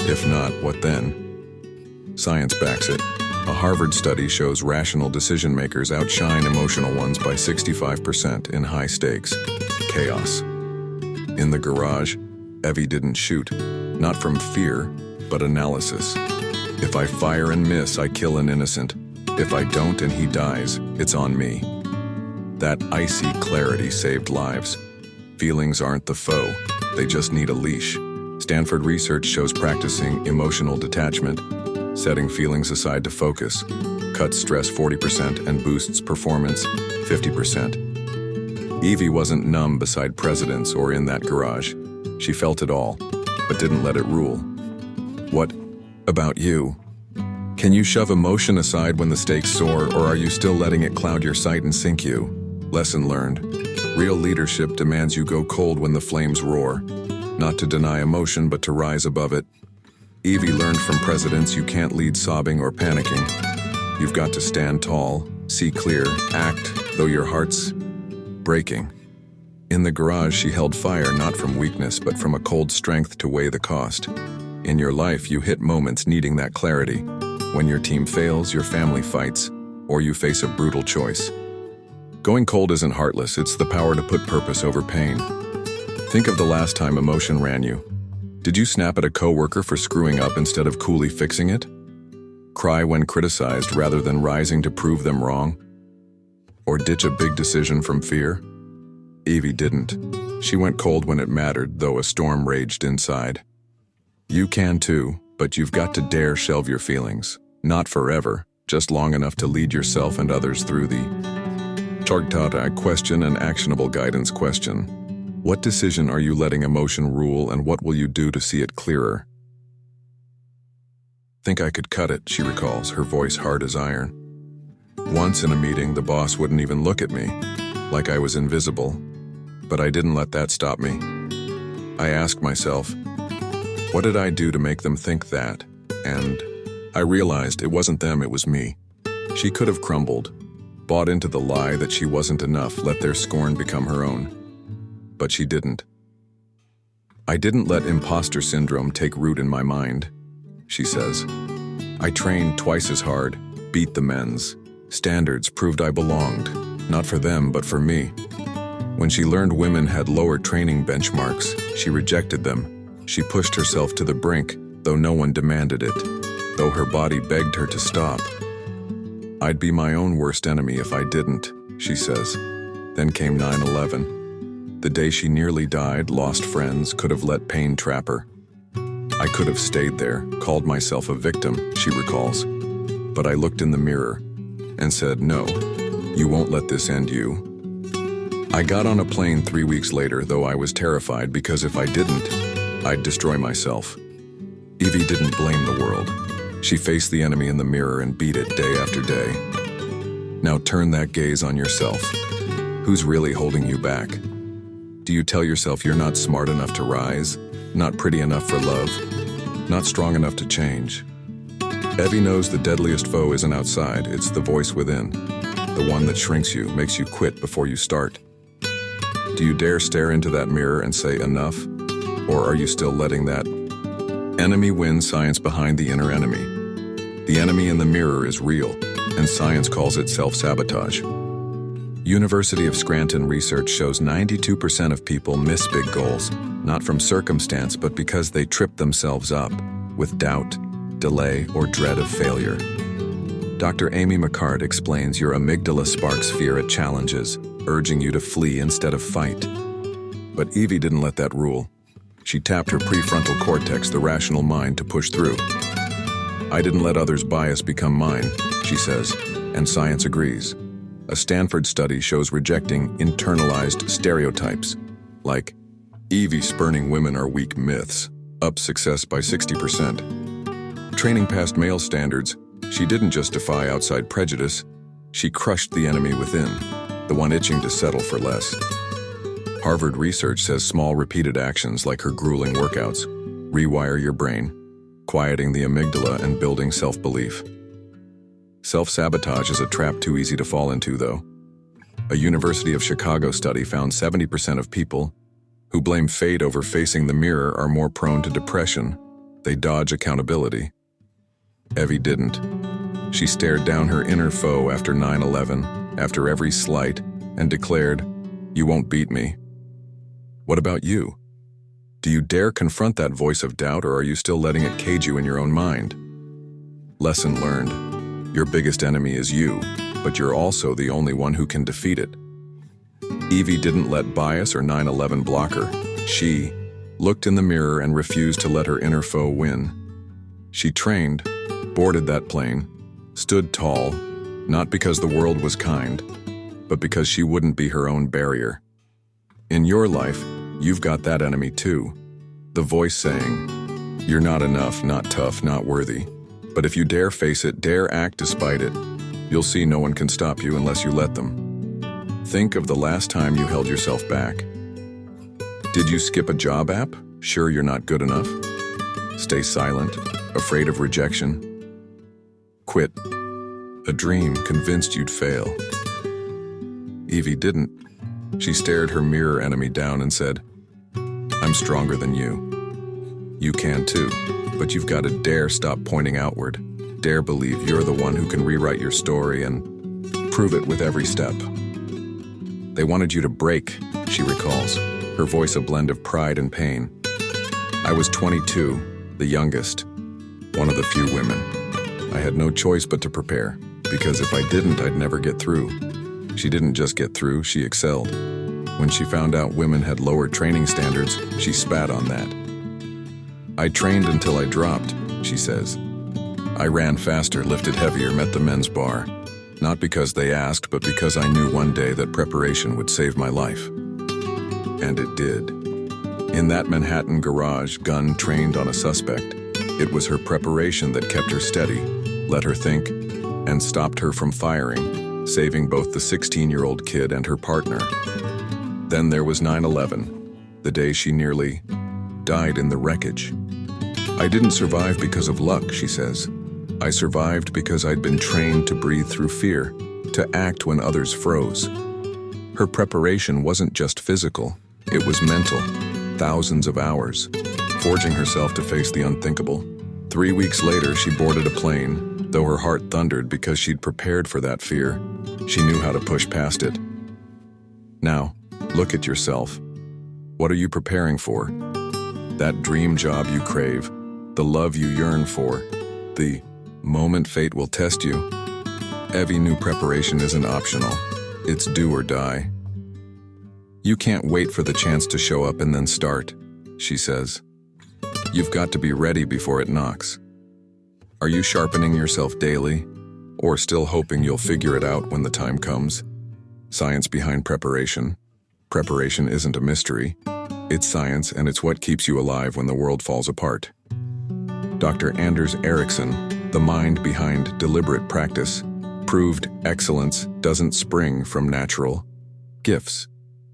If not, what then? Science backs it. A Harvard study shows rational decision-makers outshine emotional ones by 65% in high-stakes chaos. In the garage, Evie didn't shoot, not from fear, but analysis. If I fire and miss, I kill an innocent. If I don't and he dies, it's on me. That icy clarity saved lives. Feelings aren't the foe, they just need a leash. Stanford research shows practicing emotional detachment, setting feelings aside to focus, cuts stress 40% and boosts performance 50%. Evie wasn't numb beside presidents or in that garage. She felt it all, but didn't let it rule. What about you? Can you shove emotion aside when the stakes soar, or are you still letting it cloud your sight and sink you? Lesson learned. Real leadership demands you go cold when the flames roar, not to deny emotion, but to rise above it. Evie learned from presidents you can't lead sobbing or panicking. You've got to stand tall, see clear, act, though your heart's breaking. In the garage, she held fire not from weakness, but from a cold strength to weigh the cost. In your life, you hit moments needing that clarity. When your team fails, your family fights, or you face a brutal choice. Going cold isn't heartless, it's the power to put purpose over pain. Think of the last time emotion ran you. Did you snap at a coworker for screwing up instead of coolly fixing it? Cry when criticized rather than rising to prove them wrong? Or ditch a big decision from fear? Evie didn't. She went cold when it mattered, though a storm raged inside. You can too, but you've got to dare shelve your feelings. Not forever, just long enough to lead yourself and others through the Chagtata question and actionable guidance question. What decision are you letting emotion rule, and what will you do to see it clearer? Think I could cut it, she recalls, her voice hard as iron. Once in a meeting, the boss wouldn't even look at me, like I was invisible. But I didn't let that stop me. I asked myself, what did I do to make them think that? And I realized it wasn't them, it was me. She could have crumbled, bought into the lie that she wasn't enough, let their scorn become her own. But she didn't. I didn't let imposter syndrome take root in my mind, she says. I trained twice as hard, beat the men's standards, proved I belonged, not for them, but for me. When she learned women had lower training benchmarks, she rejected them. She pushed herself to the brink, though no one demanded it, though her body begged her to stop. I'd be my own worst enemy if I didn't, she says. Then came 9/11. The day she nearly died, lost friends, could have let pain trap her. I could have stayed there, called myself a victim, she recalls. But I looked in the mirror and said, no, you won't let this end you. I got on a plane 3 weeks later, though I was terrified because if I didn't, I'd destroy myself. Evie didn't blame the world. She faced the enemy in the mirror and beat it day after day. Now turn that gaze on yourself. Who's really holding you back? Do you tell yourself you're not smart enough to rise, not pretty enough for love, not strong enough to change? Evie knows the deadliest foe isn't outside, it's the voice within, the one that shrinks you, makes you quit before you start. Do you dare stare into that mirror and say enough? Or are you still letting that enemy win science behind the inner enemy? The enemy in the mirror is real, and science calls it self-sabotage. University of Scranton research shows 92% of people miss big goals, not from circumstance, but because they trip themselves up with doubt, delay, or dread of failure. Dr. Amy McCart explains your amygdala sparks fear at challenges, urging you to flee instead of fight. But Evie didn't let that rule. She tapped her prefrontal cortex, the rational mind, to push through. I didn't let others' bias become mine, she says, and science agrees. A Stanford study shows rejecting internalized stereotypes, like Evie spurning women are weak myths, up success by 60%. Training past male standards, she didn't just defy outside prejudice, she crushed the enemy within, the one itching to settle for less. Harvard research says small repeated actions like her grueling workouts rewire your brain, quieting the amygdala and building self-belief. Self-sabotage is a trap too easy to fall into, though. A University of Chicago study found 70% of people who blame fate over facing the mirror are more prone to depression. They dodge accountability. Evie didn't. She stared down her inner foe after 9/11, after every slight, and declared, "You won't beat me." What about you? Do you dare confront that voice of doubt, or are you still letting it cage you in your own mind? Lesson learned. Your biggest enemy is you, but you're also the only one who can defeat it. Evie didn't let bias or 9/11 block her. She looked in the mirror and refused to let her inner foe win. She trained, boarded that plane, stood tall, not because the world was kind, but because she wouldn't be her own barrier. In your life, you've got that enemy too. The voice saying, you're not enough, not tough, not worthy. But if you dare face it, dare act despite it, you'll see no one can stop you unless you let them. Think of the last time you held yourself back. Did you skip a job app? Sure you're not good enough? Stay silent, afraid of rejection? Quit a dream, convinced you'd fail? Evie didn't. She stared her mirror enemy down and said, I'm stronger than you. You can too, but you've got to dare stop pointing outward. Dare believe you're the one who can rewrite your story and prove it with every step. They wanted you to break, she recalls, her voice a blend of pride and pain. I was 22, the youngest, one of the few women. I had no choice but to prepare, because if I didn't, I'd never get through. She didn't just get through, she excelled. When she found out women had lower training standards, she spat on that. I trained until I dropped, she says. I ran faster, lifted heavier, met the men's bar. Not because they asked, but because I knew one day that preparation would save my life. And it did. In that Manhattan garage, gun trained on a suspect, It was her preparation that kept her steady, let her think, and stopped her from firing, saving both the 16-year-old kid and her partner. Then there was 9/11, the day she nearly died in the wreckage. I didn't survive because of luck, she says. I survived because I'd been trained to breathe through fear, to act when others froze. Her preparation wasn't just physical, it was mental. Thousands of hours, forging herself to face the unthinkable. 3 weeks later, she boarded a plane, though her heart thundered because she'd prepared for that fear. She knew how to push past it. Now, look at yourself. What are you preparing for? That dream job you crave, the love you yearn for, the moment fate will test you. Every new preparation isn't optional. It's do or die. You can't wait for the chance to show up and then start, she says. You've got to be ready before it knocks. Are you sharpening yourself daily, or still hoping you'll figure it out when the time comes? Science behind preparation. Preparation isn't a mystery. It's science, and it's what keeps you alive when the world falls apart. Dr. Anders Ericsson, the mind behind deliberate practice, proved excellence doesn't spring from natural gifts.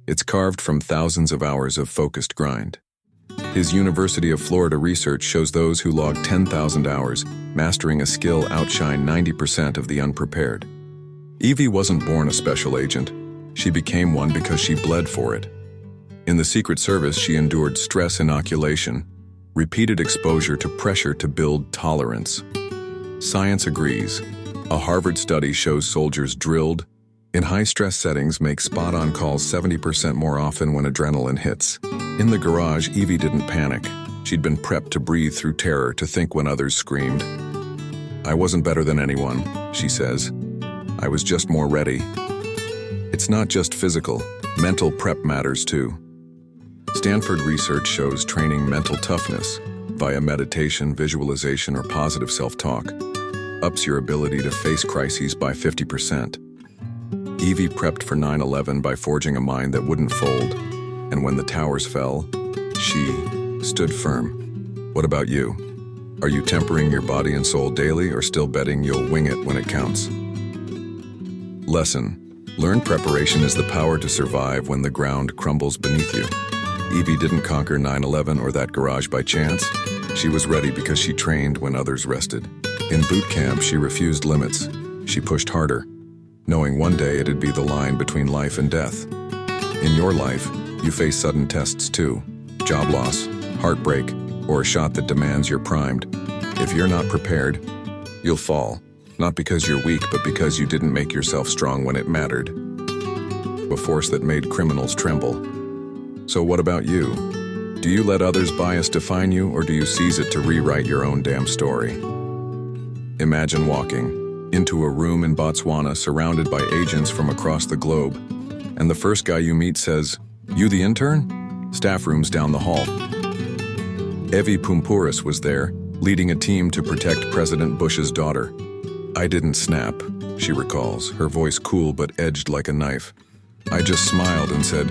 It's carved from thousands of hours of focused grind. His University of Florida research shows those who log 10,000 hours mastering a skill outshine 90% of the unprepared. Evie wasn't born a special agent. She became one because she bled for it. In the Secret Service, she endured stress inoculation, repeated exposure to pressure to build tolerance. Science agrees. A Harvard study shows soldiers drilled in high-stress settings make spot-on calls 70% more often when adrenaline hits. In the garage, Evie didn't panic. She'd been prepped to breathe through terror, to think when others screamed. I wasn't better than anyone, she says. I was just more ready. It's not just physical. Mental prep matters too. Stanford research shows training mental toughness via meditation, visualization, or positive self-talk ups your ability to face crises by 50%. Evie prepped for 9/11 by forging a mind that wouldn't fold, and when the towers fell, she stood firm. What about you? Are you tempering your body and soul daily, or still betting you'll wing it when it counts? Lesson: learn preparation is the power to survive when the ground crumbles beneath you. Evie didn't conquer 9/11 or that garage by chance. She was ready because she trained when others rested. In boot camp, she refused limits. She pushed harder, knowing one day it'd be the line between life and death. In your life, you face sudden tests too. Job loss, heartbreak, or a shot that demands you're primed. If you're not prepared, you'll fall. Not because you're weak, but because you didn't make yourself strong when it mattered. A force that made criminals tremble. So what about you? Do you let others' bias define you, or do you seize it to rewrite your own damn story? Imagine walking into a room in Botswana surrounded by agents from across the globe, and the first guy you meet says, "You the intern?" Staff room's down the hall. Evie Pumpouris was there, leading a team to protect President Bush's daughter. I didn't snap, she recalls, her voice cool but edged like a knife. I just smiled and said,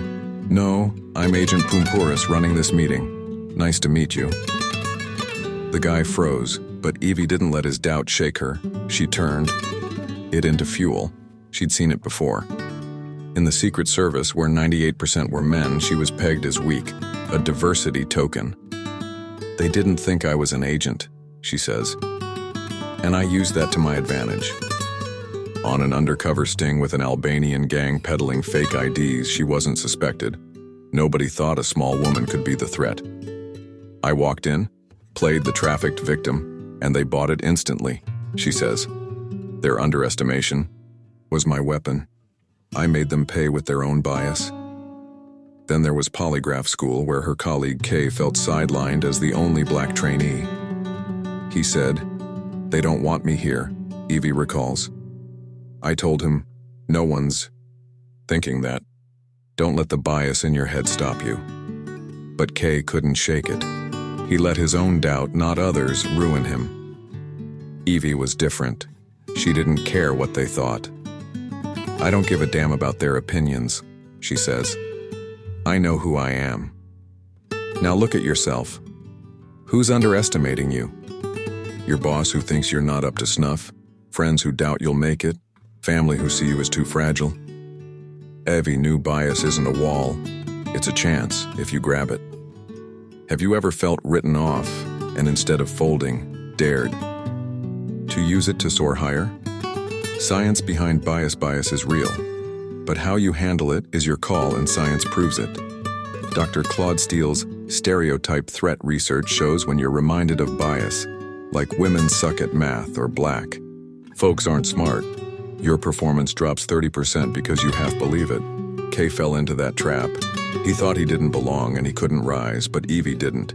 "No, I'm Agent Pumpouris running this meeting. Nice to meet you." The guy froze, but Evie didn't let his doubt shake her. She turned it into fuel. She'd seen it before. In the Secret Service, where 98% were men, she was pegged as weak, a diversity token. They didn't think I was an agent, she says, and I used that to my advantage. On an undercover sting with an Albanian gang peddling fake IDs, she wasn't suspected. Nobody thought a small woman could be the threat. I walked in, played the trafficked victim, and they bought it instantly, she says. Their underestimation was my weapon. I made them pay with their own bias. Then there was polygraph school, where her colleague Kay felt sidelined as the only black trainee. He said, "They don't want me here," Evie recalls. I told him, "No one's thinking that. Don't let the bias in your head stop you." But Kay couldn't shake it. He let his own doubt, not others, ruin him. Evie was different. She didn't care what they thought. "I don't give a damn about their opinions," she says. "I know who I am. Now look at yourself. Who's underestimating you? Your boss who thinks you're not up to snuff? Friends who doubt you'll make it? Family who see you as too fragile? Evie knew bias isn't a wall. It's a chance, if you grab it. Have you ever felt written off, and instead of folding, dared to use it to soar higher? Science behind bias is real, but how you handle it is your call, and science proves it. Dr. Claude Steele's stereotype threat research shows when you're reminded of bias, like women suck at math or black folks aren't smart, your performance drops 30% because you half believe it. Kay fell into that trap. He thought he didn't belong and he couldn't rise, but Evie didn't.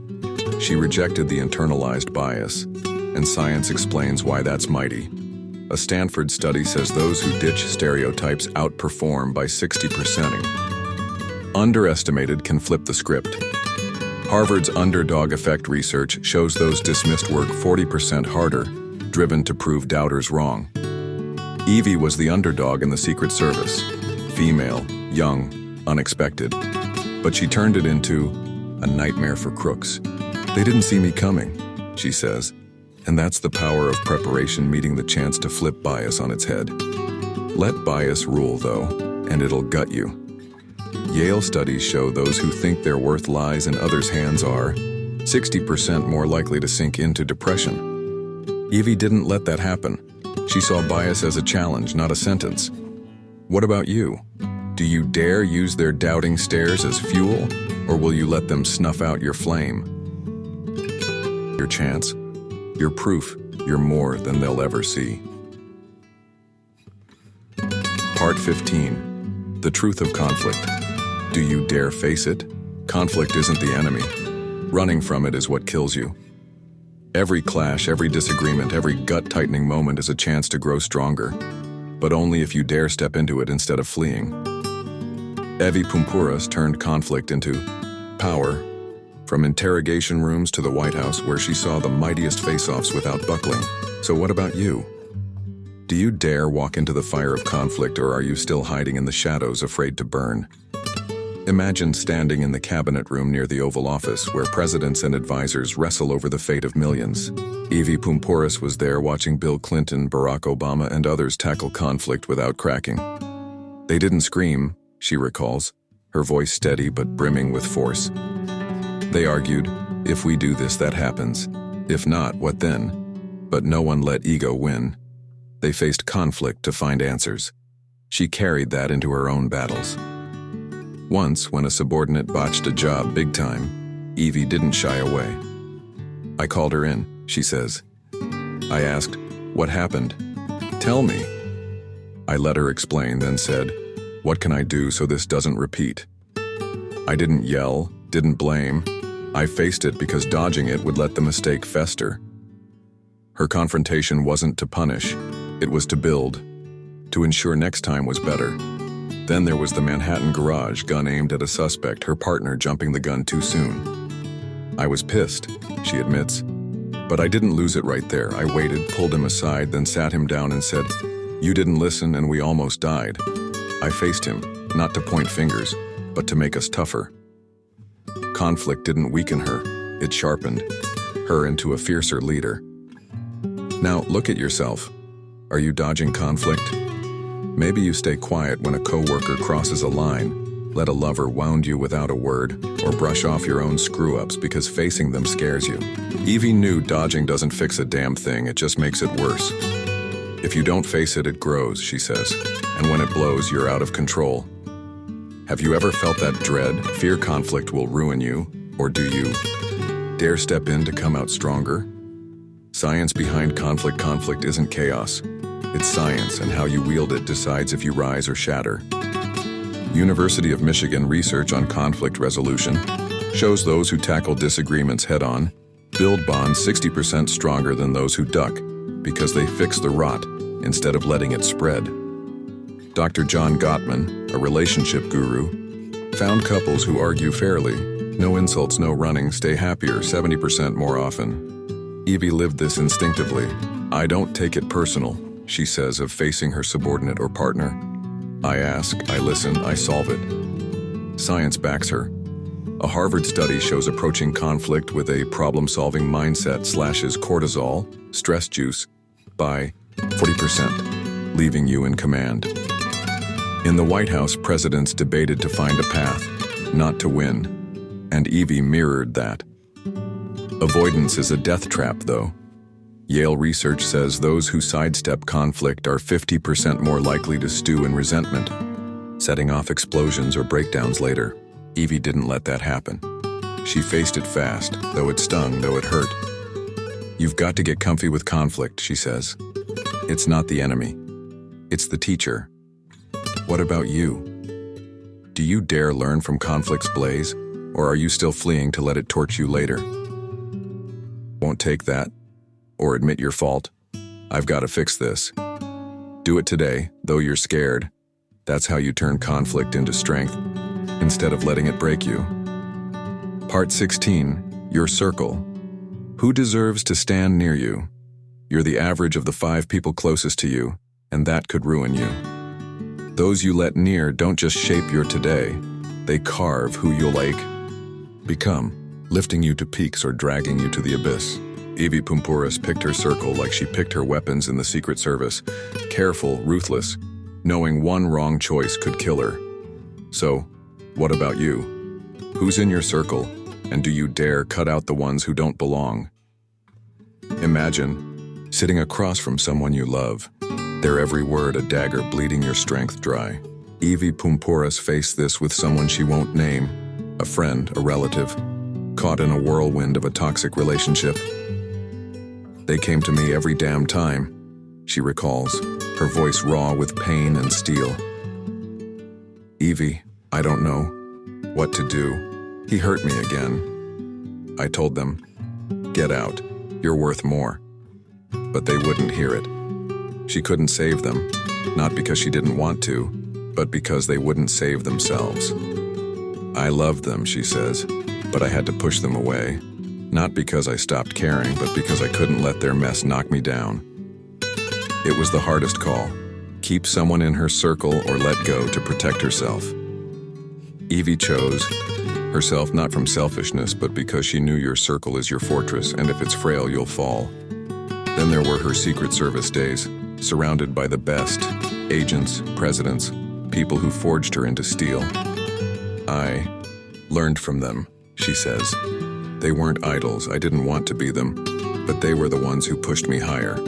She rejected the internalized bias, and science explains why that's mighty. A Stanford study says those who ditch stereotypes outperform by 60%. Underestimated can flip the script. Harvard's underdog effect research shows those dismissed work 40% harder, driven to prove doubters wrong. Evie was the underdog in the Secret Service. Female, young, unexpected. But she turned it into a nightmare for crooks. They didn't see me coming, she says. And that's the power of preparation meeting the chance to flip bias on its head. Let bias rule, though, and it'll gut you. Yale studies show those who think their worth lies in others' hands are 60% more likely to sink into depression. Evie didn't let that happen. She saw bias as a challenge, not a sentence. What about you? Do you dare use their doubting stares as fuel, or will you let them snuff out your flame? Your chance, your proof, you're more than they'll ever see. Part 15. The truth of conflict. Do you dare face it? Conflict isn't the enemy. Running from it is what kills you. Every clash, every disagreement, every gut-tightening moment is a chance to grow stronger, but only if you dare step into it instead of fleeing. Evie Poumpouras turned conflict into power, from interrogation rooms to the White House, where she saw the mightiest face-offs without buckling. So what about you? Do you dare walk into the fire of conflict, or are you still hiding in the shadows, afraid to burn? Imagine standing in the cabinet room near the Oval Office, where presidents and advisors wrestle over the fate of millions. Evie Poumpouras was there watching Bill Clinton, Barack Obama, and others tackle conflict without cracking. They didn't scream, she recalls, her voice steady but brimming with force. They argued, if we do this, that happens. If not, what then? But no one let ego win. They faced conflict to find answers. She carried that into her own battles. Once, when a subordinate botched a job big time, Evie didn't shy away. I called her in, she says. I asked, what happened? Tell me. I let her explain, then said, what can I do so this doesn't repeat? I didn't yell, didn't blame. I faced it because dodging it would let the mistake fester. Her confrontation wasn't to punish, it was to build, to ensure next time was better. Then there was the Manhattan garage, gun aimed at a suspect, her partner jumping the gun too soon. I was pissed, she admits, but I didn't lose it right there. I waited, pulled him aside, then sat him down and said, you didn't listen and we almost died. I faced him, not to point fingers, but to make us tougher. Conflict didn't weaken her, it sharpened her into a fiercer leader. Now look at yourself. Are you dodging conflict? Maybe you stay quiet when a coworker crosses a line, let a lover wound you without a word, or brush off your own screw-ups because facing them scares you. Evie knew dodging doesn't fix a damn thing, it just makes it worse. If you don't face it, it grows, she says, and when it blows, you're out of control. Have you ever felt that dread, fear conflict will ruin you, or do you dare step in to come out stronger? Science behind conflict isn't chaos. It's science, and how you wield it decides if you rise or shatter. University of Michigan research on conflict resolution shows those who tackle disagreements head-on build bonds 60% stronger than those who duck, because they fix the rot instead of letting it spread. Dr. John Gottman, a relationship guru, found couples who argue fairly, no insults, no running, stay happier 70% more often. Evie lived this instinctively. I don't take it personal, she says of facing her subordinate or partner. I ask, I listen, I solve it. Science backs her. A Harvard study shows approaching conflict with a problem-solving mindset slashes cortisol, stress juice, by 40%, leaving you in command. In the White House, presidents debated to find a path, not to win, and Evie mirrored that. Avoidance is a death trap, though. Yale research says those who sidestep conflict are 50% more likely to stew in resentment, setting off explosions or breakdowns later. Evie didn't let that happen. She faced it fast, though it stung, though it hurt. You've got to get comfy with conflict, she says. It's not the enemy. It's the teacher. What about you? Do you dare learn from conflict's blaze, or are you still fleeing to let it torch you later? Won't take that, or admit your fault. I've got to fix this. Do it today, though you're scared. That's how you turn conflict into strength, instead of letting it break you. Part 16, Your Circle. Who deserves to stand near you? You're the average of the 5 people closest to you, and that could ruin you. Those you let near don't just shape your today, they carve who you'll become, lifting you to peaks or dragging you to the abyss. Evie Poumpouras picked her circle like she picked her weapons in the Secret Service, careful, ruthless, knowing one wrong choice could kill her. So, what about you? Who's in your circle, and do you dare cut out the ones who don't belong? Imagine sitting across from someone you love, their every word a dagger bleeding your strength dry. Evie Poumpouras faced this with someone she won't name, a friend, a relative, caught in a whirlwind of a toxic relationship. They came to me every damn time, she recalls, her voice raw with pain and steel. Evie, I don't know what to do. He hurt me again. I told them, get out, you're worth more. But they wouldn't hear it. She couldn't save them, not because she didn't want to, but because they wouldn't save themselves. I loved them, she says, but I had to push them away. Not because I stopped caring, but because I couldn't let their mess knock me down. It was the hardest call. Keep someone in her circle or let go to protect herself. Evie chose herself not from selfishness, but because she knew your circle is your fortress, and if it's frail, you'll fall. Then there were her Secret Service days, surrounded by the best, agents, presidents, people who forged her into steel. I learned from them, she says. They weren't idols, I didn't want to be them, but they were the ones who pushed me higher.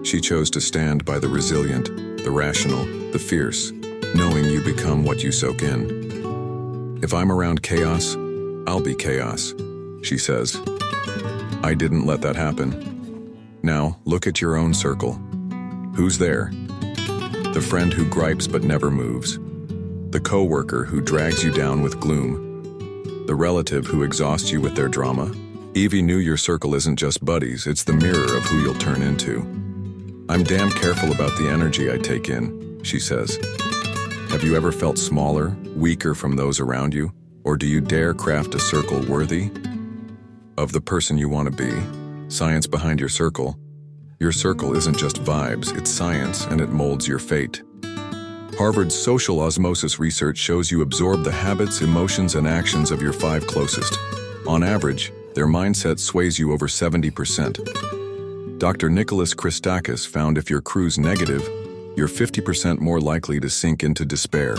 She chose to stand by the resilient, the rational, the fierce, knowing you become what you soak in. If I'm around chaos, I'll be chaos, she says. I didn't let that happen. Now, look at your own circle. Who's there? The friend who gripes but never moves. The coworker who drags you down with gloom. The relative who exhausts you with their drama. Evie knew your circle isn't just buddies, it's the mirror of who you'll turn into. I'm damn careful about the energy I take in, she says. Have you ever felt smaller, weaker from those around you? Or do you dare craft a circle worthy of the person you want to be? Science behind your circle. Your circle isn't just vibes, it's science, and it molds your fate. Harvard's social osmosis research shows you absorb the habits, emotions, and actions of your 5 closest. On average, their mindset sways you over 70%. Dr. Nicholas Christakis found if your crew's negative, you're 50% more likely to sink into despair.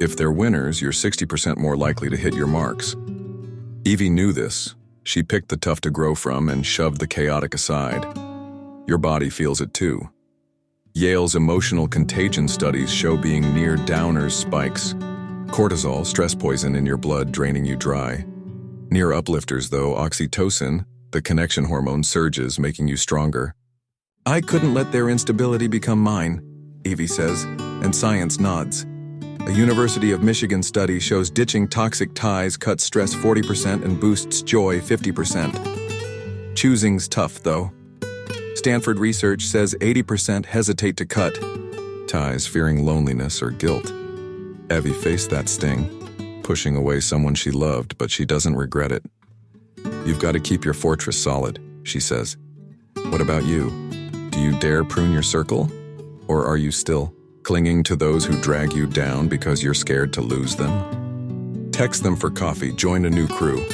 If they're winners, you're 60% more likely to hit your marks. Evie knew this. She picked the tough to grow from and shoved the chaotic aside. Your body feels it too. Yale's emotional contagion studies show being near downers spikes. Cortisol, stress poison in your blood, draining you dry. Near uplifters, though, oxytocin, the connection hormone, surges, making you stronger. I couldn't let their instability become mine, Evie says, and science nods. A University of Michigan study shows ditching toxic ties cuts stress 40% and boosts joy 50%. Choosing's tough, though. Stanford research says 80% hesitate to cut ties, fearing loneliness or guilt. Evie faced that sting, pushing away someone she loved, but she doesn't regret it. You've got to keep your fortress solid, she says. What about you? Do you dare prune your circle? Or are you still clinging to those who drag you down because you're scared to lose them? Text them for coffee, join a new crew.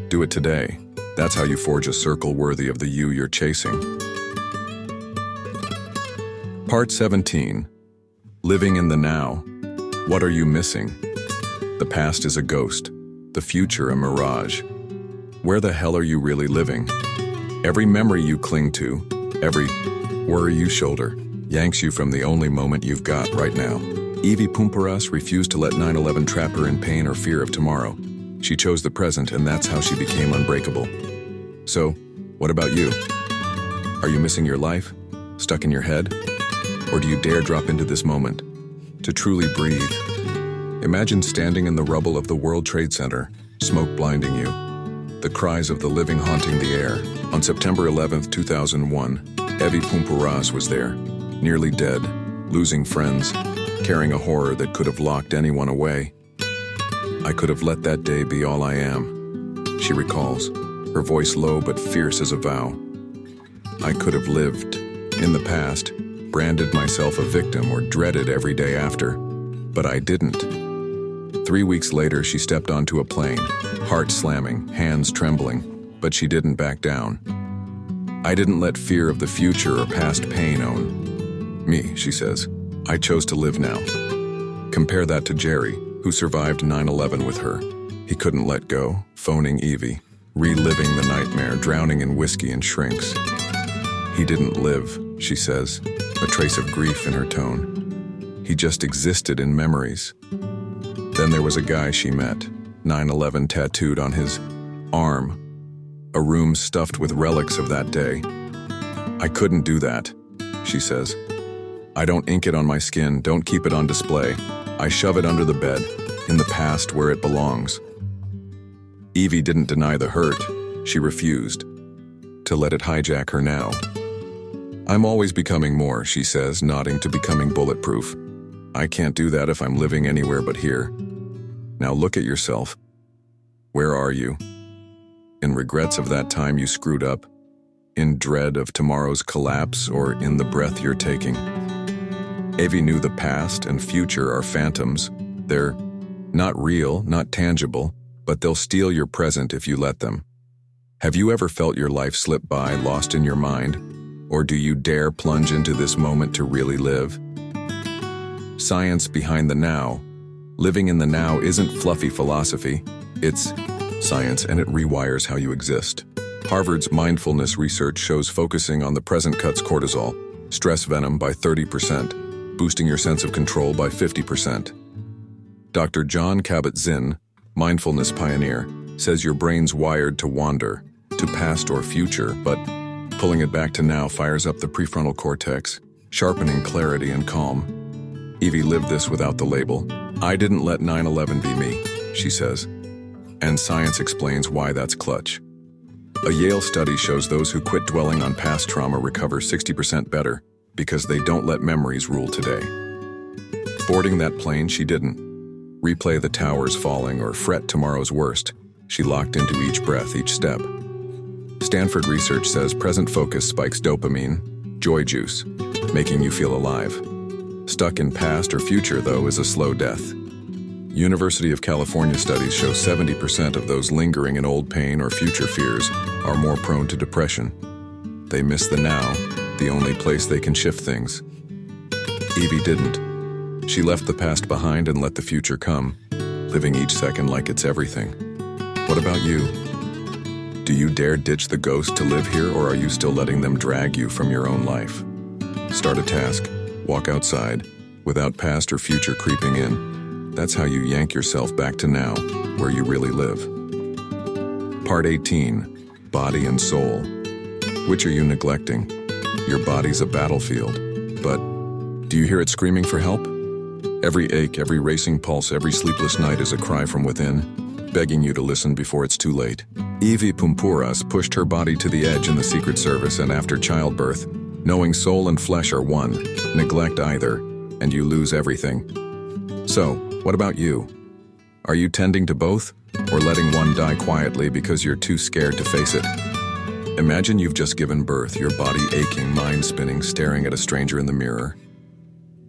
Do it today. That's how you forge a circle worthy of the you you're chasing. Part 17. Living in the now. What are you missing? The past is a ghost, the future a mirage. Where the hell are you really living? Every memory you cling to, every worry you shoulder, yanks you from the only moment you've got right now. Evie Pumpuras refused to let 9/11 trap her in pain or fear of tomorrow. She chose the present, and that's how she became unbreakable. So, what about you? Are you missing your life? Stuck in your head? Or do you dare drop into this moment to truly breathe? Imagine standing in the rubble of the World Trade Center, smoke blinding you, the cries of the living haunting the air. On September 11, 2001, Evie Pumpuras was there, nearly dead, losing friends, carrying a horror that could have locked anyone away. I could have let that day be all I am, she recalls, her voice low but fierce as a vow. I could have lived, in the past, branded myself a victim or dreaded every day after, but I didn't. 3 weeks later, she stepped onto a plane, heart slamming, hands trembling, but she didn't back down. I didn't let fear of the future or past pain own me, she says. I chose to live now. Compare that to Jerry, who survived 9/11 with her. He couldn't let go, phoning Evie, reliving the nightmare, drowning in whiskey and shrinks. He didn't live, she says, a trace of grief in her tone. He just existed in memories. Then there was a guy she met, 9/11 tattooed on his arm, a room stuffed with relics of that day. I couldn't do that, she says. I don't ink it on my skin, don't keep it on display. I shove it under the bed, in the past where it belongs. Evie didn't deny the hurt. She refused to let it hijack her now. I'm always becoming more, she says, nodding to becoming bulletproof. I can't do that if I'm living anywhere but here. Now look at yourself. Where are you? In regrets of that time you screwed up? In dread of tomorrow's collapse, or in the breath you're taking? Evie knew the past and future are phantoms. They're not real, not tangible, but they'll steal your present if you let them. Have you ever felt your life slip by, lost in your mind? Or do you dare plunge into this moment to really live? Science behind the now. Living in the now isn't fluffy philosophy. It's science, and it rewires how you exist. Harvard's mindfulness research shows focusing on the present cuts cortisol, stress venom by 30%, boosting your sense of control by 50%. Dr. John Kabat-Zinn, mindfulness pioneer, says your brain's wired to wander, to past or future, but pulling it back to now fires up the prefrontal cortex, sharpening clarity and calm. Evie lived this without the label. I didn't let 9/11 be me, she says. And science explains why that's clutch. A Yale study shows those who quit dwelling on past trauma recover 60% better because they don't let memories rule today. Boarding that plane, she didn't replay the towers falling or fret tomorrow's worst. She locked into each breath, each step. Stanford research says present focus spikes dopamine, joy juice, making you feel alive. Stuck in past or future, though, is a slow death. University of California studies show 70% of those lingering in old pain or future fears are more prone to depression. They miss the now, the only place they can shift things. Evie didn't. She left the past behind and let the future come, living each second like it's everything. What about you? Do you dare ditch the ghost to live here, or are you still letting them drag you from your own life? Start a task, walk outside, without past or future creeping in. That's how you yank yourself back to now, where you really live. Part 18, Body and Soul. Which are you neglecting? Your body's a battlefield, but do you hear it screaming for help? Every ache, every racing pulse, every sleepless night is a cry from within, begging you to listen before it's too late. Evie Pumpuras pushed her body to the edge in the Secret Service, and after childbirth, knowing soul and flesh are one, neglect either, and you lose everything. So, what about you? Are you tending to both, or letting one die quietly because you're too scared to face it? Imagine you've just given birth, your body aching, mind spinning, staring at a stranger in the mirror.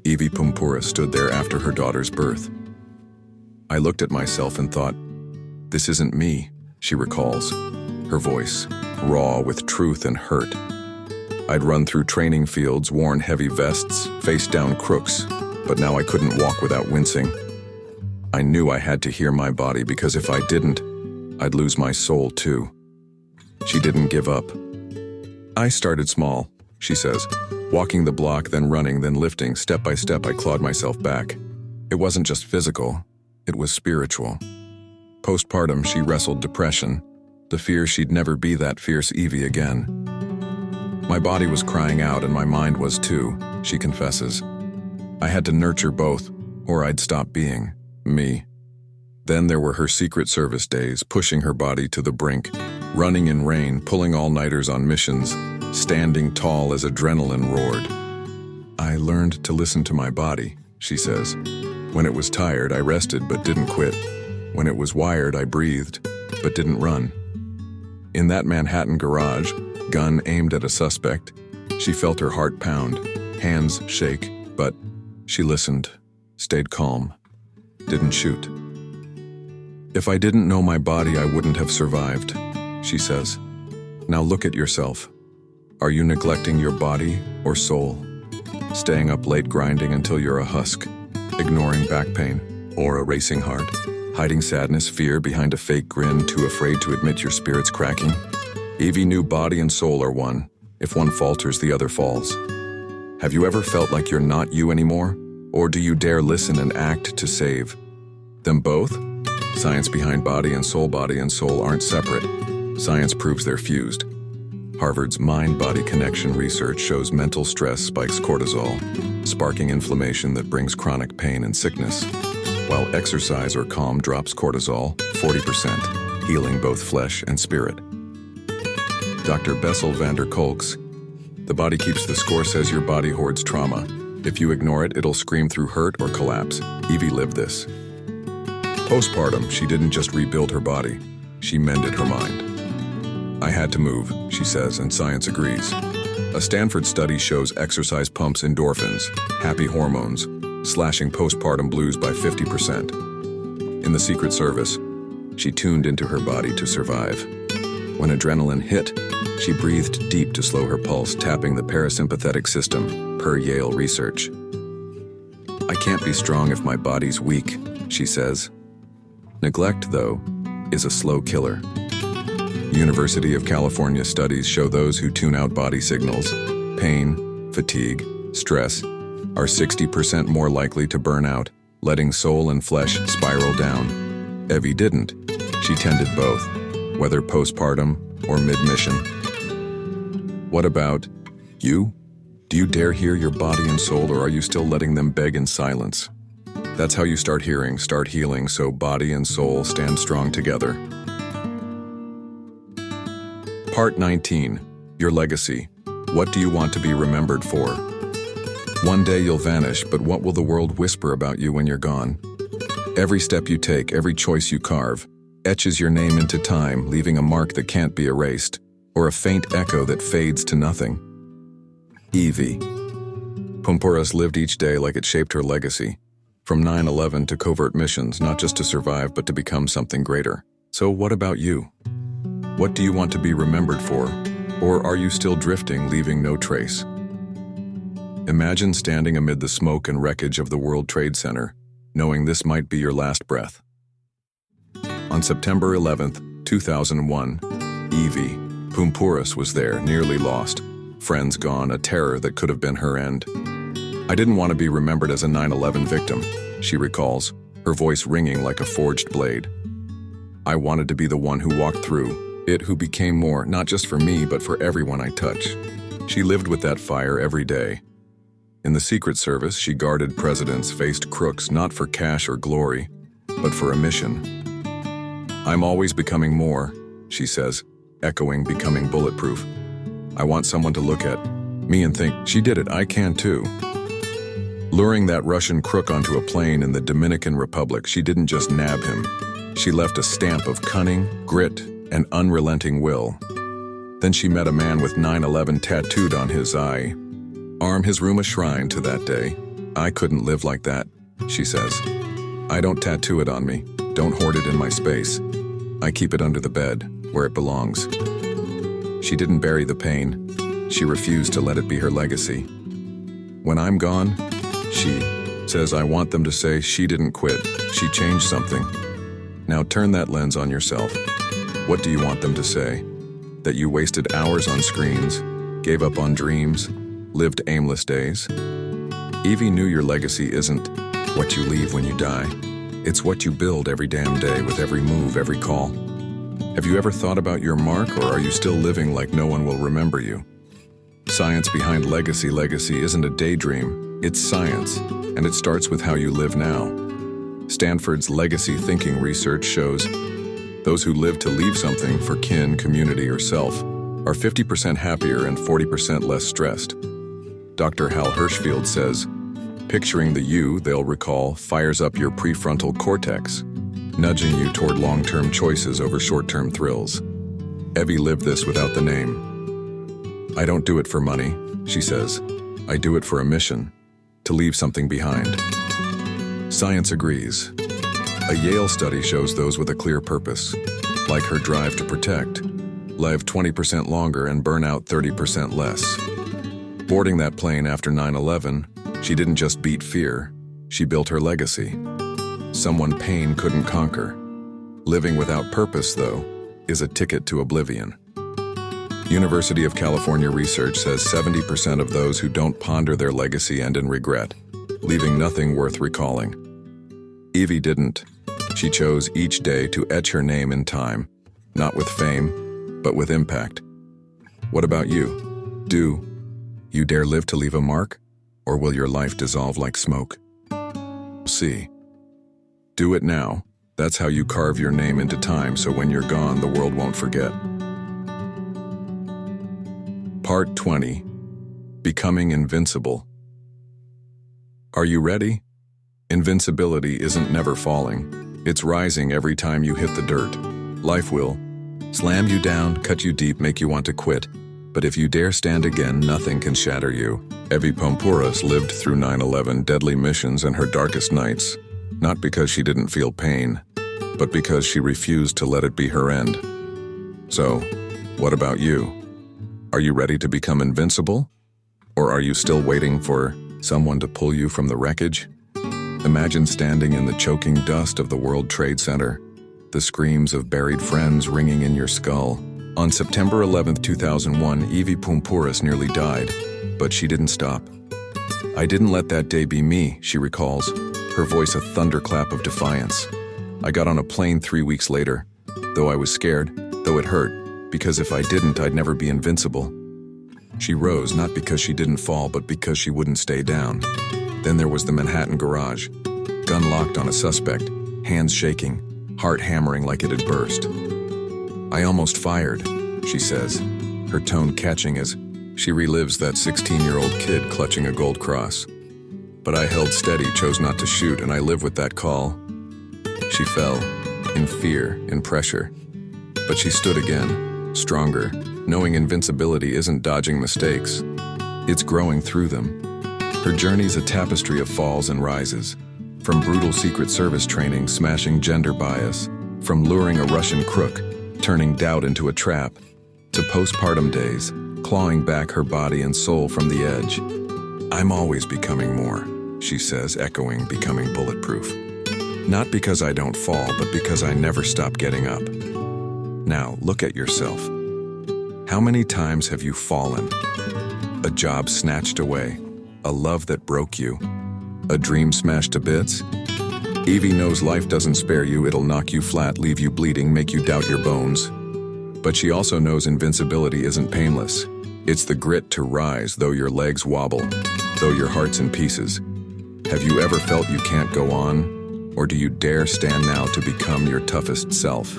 Evie Pumpuras stood there after her daughter's birth. I looked at myself and thought, "This isn't me," she recalls, her voice raw with truth and hurt. I'd run through training fields, worn heavy vests, faced down crooks, but now I couldn't walk without wincing. I knew I had to hear my body because if I didn't, I'd lose my soul too. She didn't give up. "I started small," she says, walking the block, then running, then lifting. Step by step, I clawed myself back. It wasn't just physical, it was spiritual. Postpartum, she wrestled depression, the fear she'd never be that fierce Evie again. My body was crying out and my mind was too, she confesses. I had to nurture both, or I'd stop being me. Then there were her Secret Service days, pushing her body to the brink, running in rain, pulling all-nighters on missions, standing tall as adrenaline roared. I learned to listen to my body, she says. When it was tired, I rested but didn't quit. When it was wired, I breathed but didn't run. In that Manhattan garage, gun aimed at a suspect, she felt her heart pound, hands shake, but she listened, stayed calm, didn't shoot. If I didn't know my body, I wouldn't have survived, she says. Now look at yourself. Are you neglecting your body or soul? Staying up late grinding until you're a husk, ignoring back pain or a racing heart, hiding sadness, fear behind a fake grin, too afraid to admit your spirit's cracking? Evie knew body and soul are one. If one falters, the other falls. Have you ever felt like you're not you anymore? Or do you dare listen and act to save them both? Science behind body and soul aren't separate. Science proves they're fused. Harvard's mind-body connection research shows mental stress spikes cortisol, sparking inflammation that brings chronic pain and sickness, while exercise or calm drops cortisol 40%, healing both flesh and spirit. Dr. Bessel van der Kolk's "The body keeps the score" says your body hoards trauma. If you ignore it, it'll scream through hurt or collapse. Evie lived this. Postpartum, she didn't just rebuild her body, she mended her mind. I had to move, she says, and science agrees. A Stanford study shows exercise pumps endorphins, happy hormones, slashing postpartum blues by 50%. In the Secret Service, she tuned into her body to survive. When adrenaline hit, she breathed deep to slow her pulse, tapping the parasympathetic system, per Yale research. I can't be strong if my body's weak, she says. Neglect, though, is a slow killer. University of California studies show those who tune out body signals, pain, fatigue, stress, are 60% more likely to burn out, letting soul and flesh spiral down. Evie didn't. She tended both, whether postpartum or mid-mission. What about you? Do you dare hear your body and soul, or are you still letting them beg in silence? That's how you start hearing, start healing, so body and soul stand strong together. Part 19. Your legacy. What do you want to be remembered for? One day you'll vanish, but what will the world whisper about you when you're gone? Every step you take, every choice you carve, etches your name into time, leaving a mark that can't be erased, or a faint echo that fades to nothing. Evie. Pumpuras lived each day like it shaped her legacy. From 9/11 to covert missions, not just to survive, but to become something greater. So what about you? What do you want to be remembered for? Or are you still drifting, leaving no trace? Imagine standing amid the smoke and wreckage of the World Trade Center, knowing this might be your last breath. On September 11th, 2001, Evie Pumpuras was there, nearly lost. Friends gone, a terror that could have been her end. I didn't want to be remembered as a 9/11 victim, she recalls, her voice ringing like a forged blade. I wanted to be the one who walked through it, who became more, not just for me, but for everyone I touch. She lived with that fire every day. In the Secret Service, she guarded presidents, faced crooks, not for cash or glory, but for a mission. I'm always becoming more, she says, echoing becoming bulletproof. I want someone to look at me and think, she did it, I can too. Luring that Russian crook onto a plane in the Dominican Republic, she didn't just nab him. She left a stamp of cunning, grit, and unrelenting will. Then she met a man with 9/11 tattooed on his eye. His room a shrine to that day. I couldn't live like that, she says. I don't tattoo it on me, don't hoard it in my space. I keep it under the bed, where it belongs. She didn't bury the pain. She refused to let it be her legacy. When I'm gone, she says I want them to say she didn't quit, she changed something. Now turn that lens on yourself. What do you want them to say? That you wasted hours on screens, gave up on dreams, lived aimless days? Evie knew your legacy isn't what you leave when you die. It's what you build every damn day with every move, every call. Have you ever thought about your mark, or are you still living like no one will remember you? Science behind legacy. Legacy isn't a daydream, it's science, and it starts with how you live now. Stanford's legacy thinking research shows those who live to leave something for kin, community, or self are 50% happier and 40% less stressed. Dr. Hal Hershfield says, picturing the you they'll recall fires up your prefrontal cortex, nudging you toward long-term choices over short-term thrills. Evie lived this without the name. I don't do it for money, she says. I do it for a mission, to leave something behind. Science agrees. A Yale study shows those with a clear purpose, like her drive to protect, live 20% longer and burn out 30% less. Boarding that plane after 9/11, she didn't just beat fear, she built her legacy. Someone pain couldn't conquer. Living without purpose, though, is a ticket to oblivion. University of California research says 70% of those who don't ponder their legacy end in regret, leaving nothing worth recalling. Evie didn't. She chose each day to etch her name in time, not with fame, but with impact. What about you? Do you dare live to leave a mark, or will your life dissolve like smoke? See. Do it now. That's how you carve your name into time, so when you're gone, the world won't forget. Part 20. Becoming Invincible. Are you ready? Invincibility isn't never falling. It's rising every time you hit the dirt. Life will slam you down, cut you deep, make you want to quit. But if you dare stand again, nothing can shatter you. Evie Poumpouras lived through 9/11 deadly missions and her darkest nights, not because she didn't feel pain, but because she refused to let it be her end. So, what about you? Are you ready to become invincible? Or are you still waiting for someone to pull you from the wreckage? Imagine standing in the choking dust of the World Trade Center, the screams of buried friends ringing in your skull. On September 11, 2001, Evie Poumpouras nearly died, but she didn't stop. I didn't let that day be me, she recalls, her voice a thunderclap of defiance. I got on a plane 3 weeks later, though I was scared, though it hurt, because if I didn't, I'd never be invincible. She rose not because she didn't fall, but because she wouldn't stay down. Then there was the Manhattan garage, gun locked on a suspect, hands shaking, heart hammering like it had burst. I almost fired, she says, her tone catching as she relives that 16-year-old kid clutching a gold cross. But I held steady, chose not to shoot, and I live with that call. She fell, in fear, in pressure. But she stood again, stronger, knowing invincibility isn't dodging mistakes. It's growing through them. Her journey's a tapestry of falls and rises. From brutal Secret Service training, smashing gender bias, from luring a Russian crook, turning doubt into a trap, to postpartum days, clawing back her body and soul from the edge. I'm always becoming more, she says, echoing becoming bulletproof. Not because I don't fall, but because I never stop getting up. Now, look at yourself. How many times have you fallen? A job snatched away, a love that broke you, a dream smashed to bits? Evie knows life doesn't spare you, it'll knock you flat, leave you bleeding, make you doubt your bones. But she also knows invincibility isn't painless. It's the grit to rise, though your legs wobble, though your heart's in pieces. Have you ever felt you can't go on? Or do you dare stand now to become your toughest self?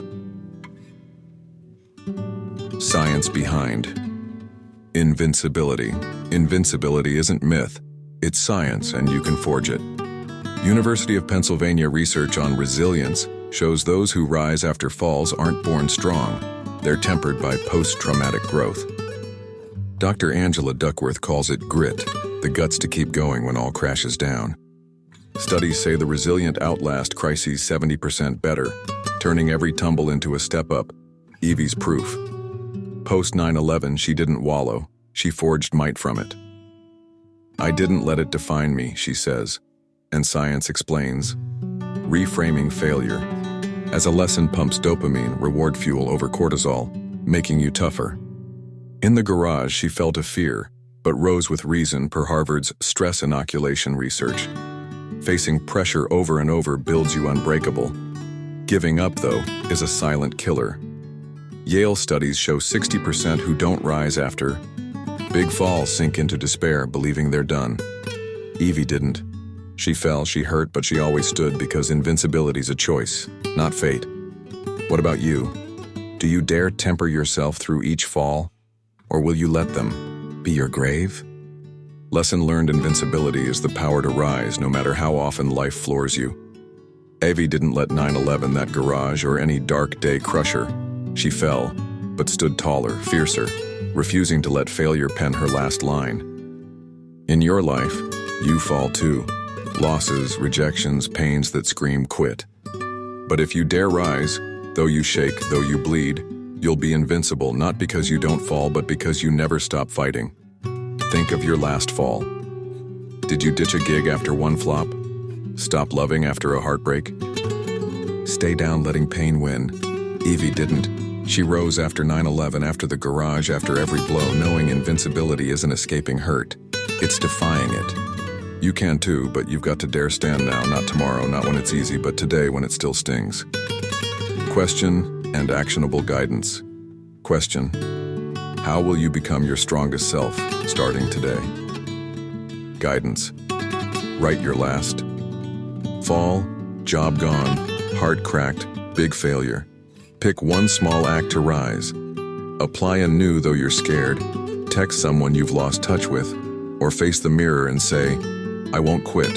Science behind invincibility. Invincibility isn't myth, it's science, and you can forge it. University of Pennsylvania research on resilience shows those who rise after falls aren't born strong. They're tempered by post-traumatic growth. Dr. Angela Duckworth calls it grit, the guts to keep going when all crashes down. Studies say the resilient outlast crises 70% better, turning every tumble into a step up. Evie's proof. Post 9/11, she didn't wallow, she forged might from it. I didn't let it define me, she says, and science explains. Reframing failure. As a lesson pumps dopamine, reward fuel over cortisol, making you tougher. In the garage, she felt a fear, but rose with reason per Harvard's stress inoculation research. Facing pressure over and over builds you unbreakable. Giving up, though, is a silent killer. Yale studies show 60% who don't rise after big falls sink into despair, believing they're done. Evie didn't. She fell, she hurt, but she always stood because invincibility's a choice, not fate. What about you? Do you dare temper yourself through each fall? Or will you let them be your grave? Lesson learned: invincibility is the power to rise no matter how often life floors you. Evie didn't let 9/11, that garage, or any dark day crush her. She fell, but stood taller, fiercer, refusing to let failure pen her last line. In your life, you fall too. Losses, rejections, pains that scream quit. But if you dare rise, though you shake, though you bleed, you'll be invincible, not because you don't fall, but because you never stop fighting. Think of your last fall. Did you ditch a gig after one flop? Stop loving after a heartbreak? Stay down letting pain win? Evie didn't. She rose after 9/11, after the garage, after every blow, knowing invincibility isn't escaping hurt. It's defying it. You can too, but you've got to dare stand now, not tomorrow, not when it's easy, but today when it still stings. Question and actionable guidance. Question: how will you become your strongest self starting today? Guidance: write your last fall, job gone, heart cracked, big failure. Pick one small act to rise. Apply anew though you're scared. Text someone you've lost touch with, or face the mirror and say, I won't quit.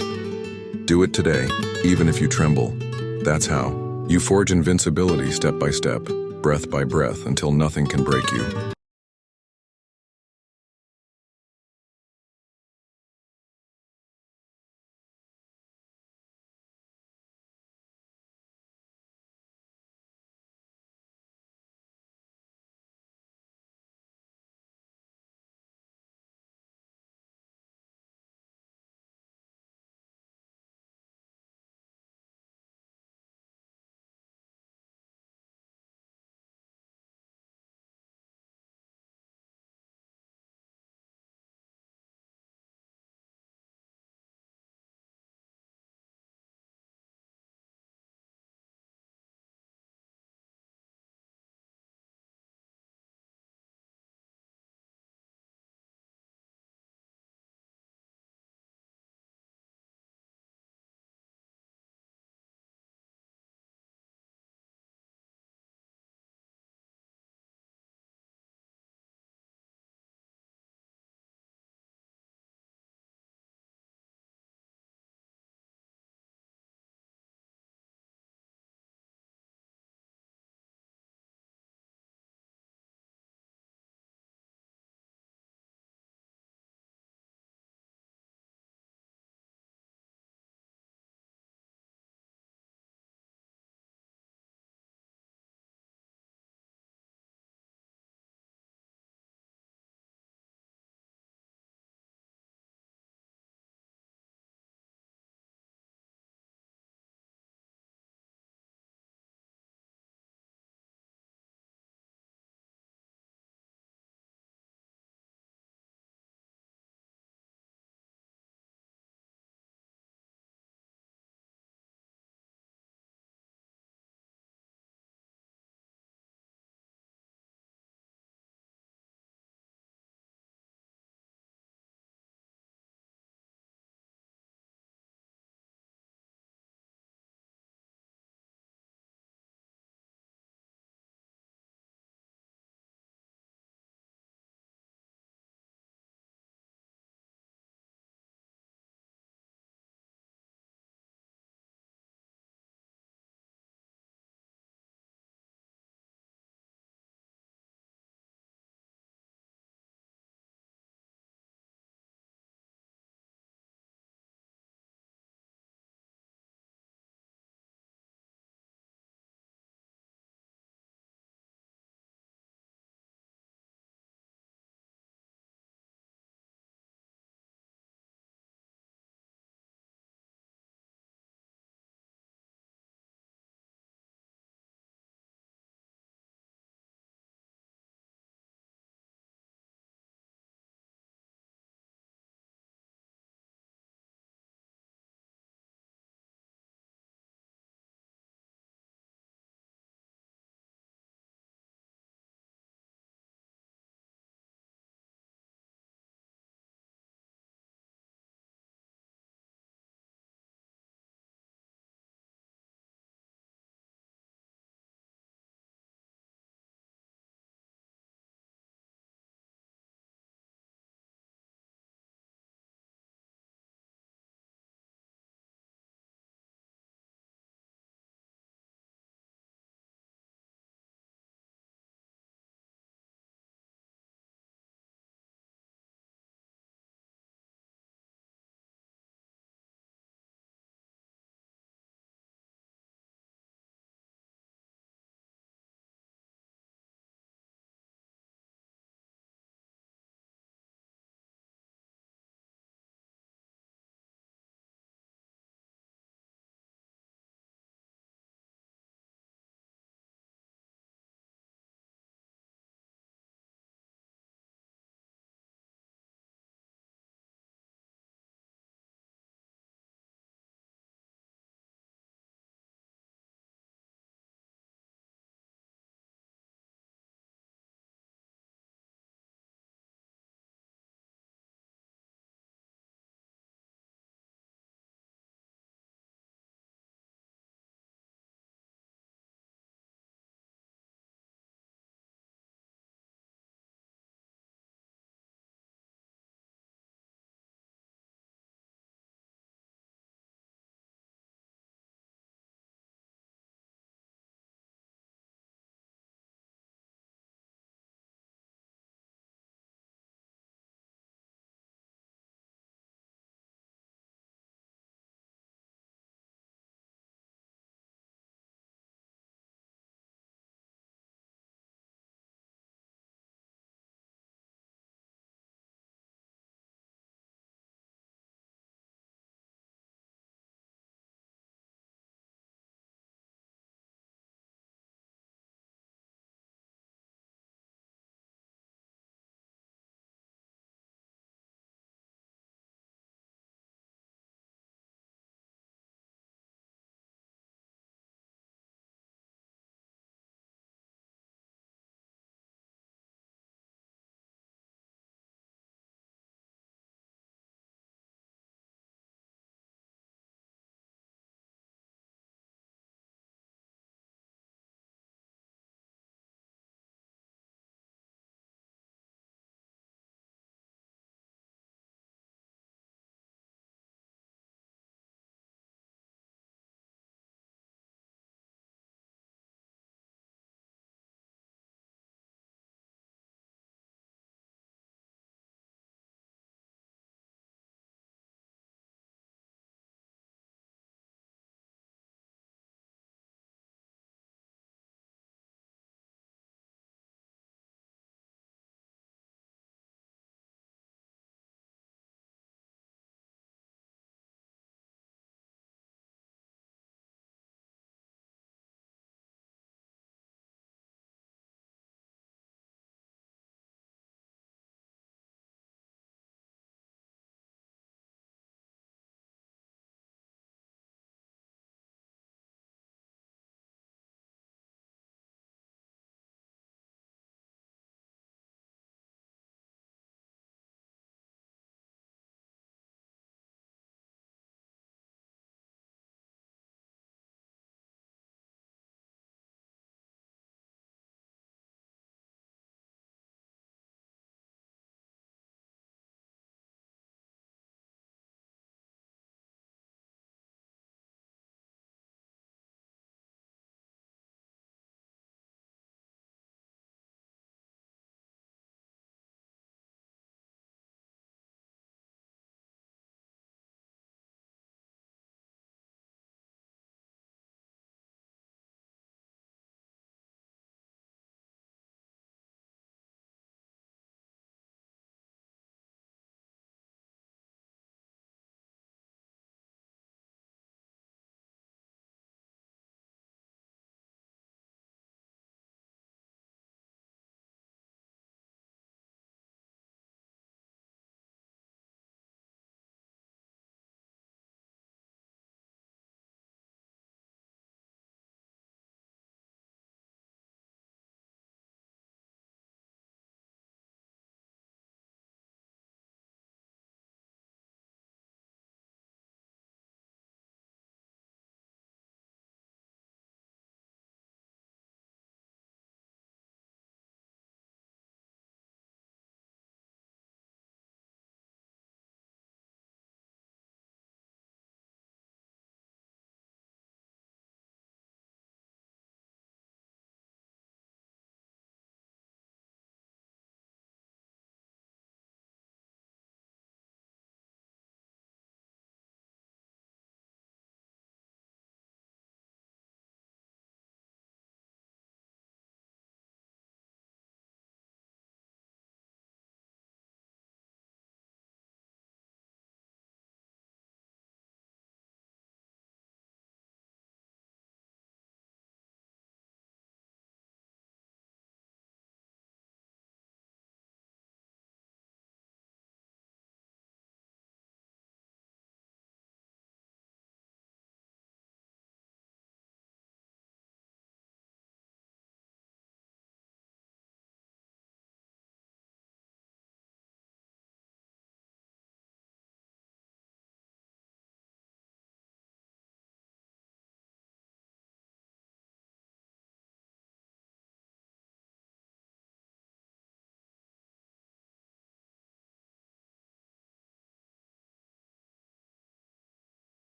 Do it today, even if you tremble. That's how you forge invincibility, step by step, breath by breath, until nothing can break you.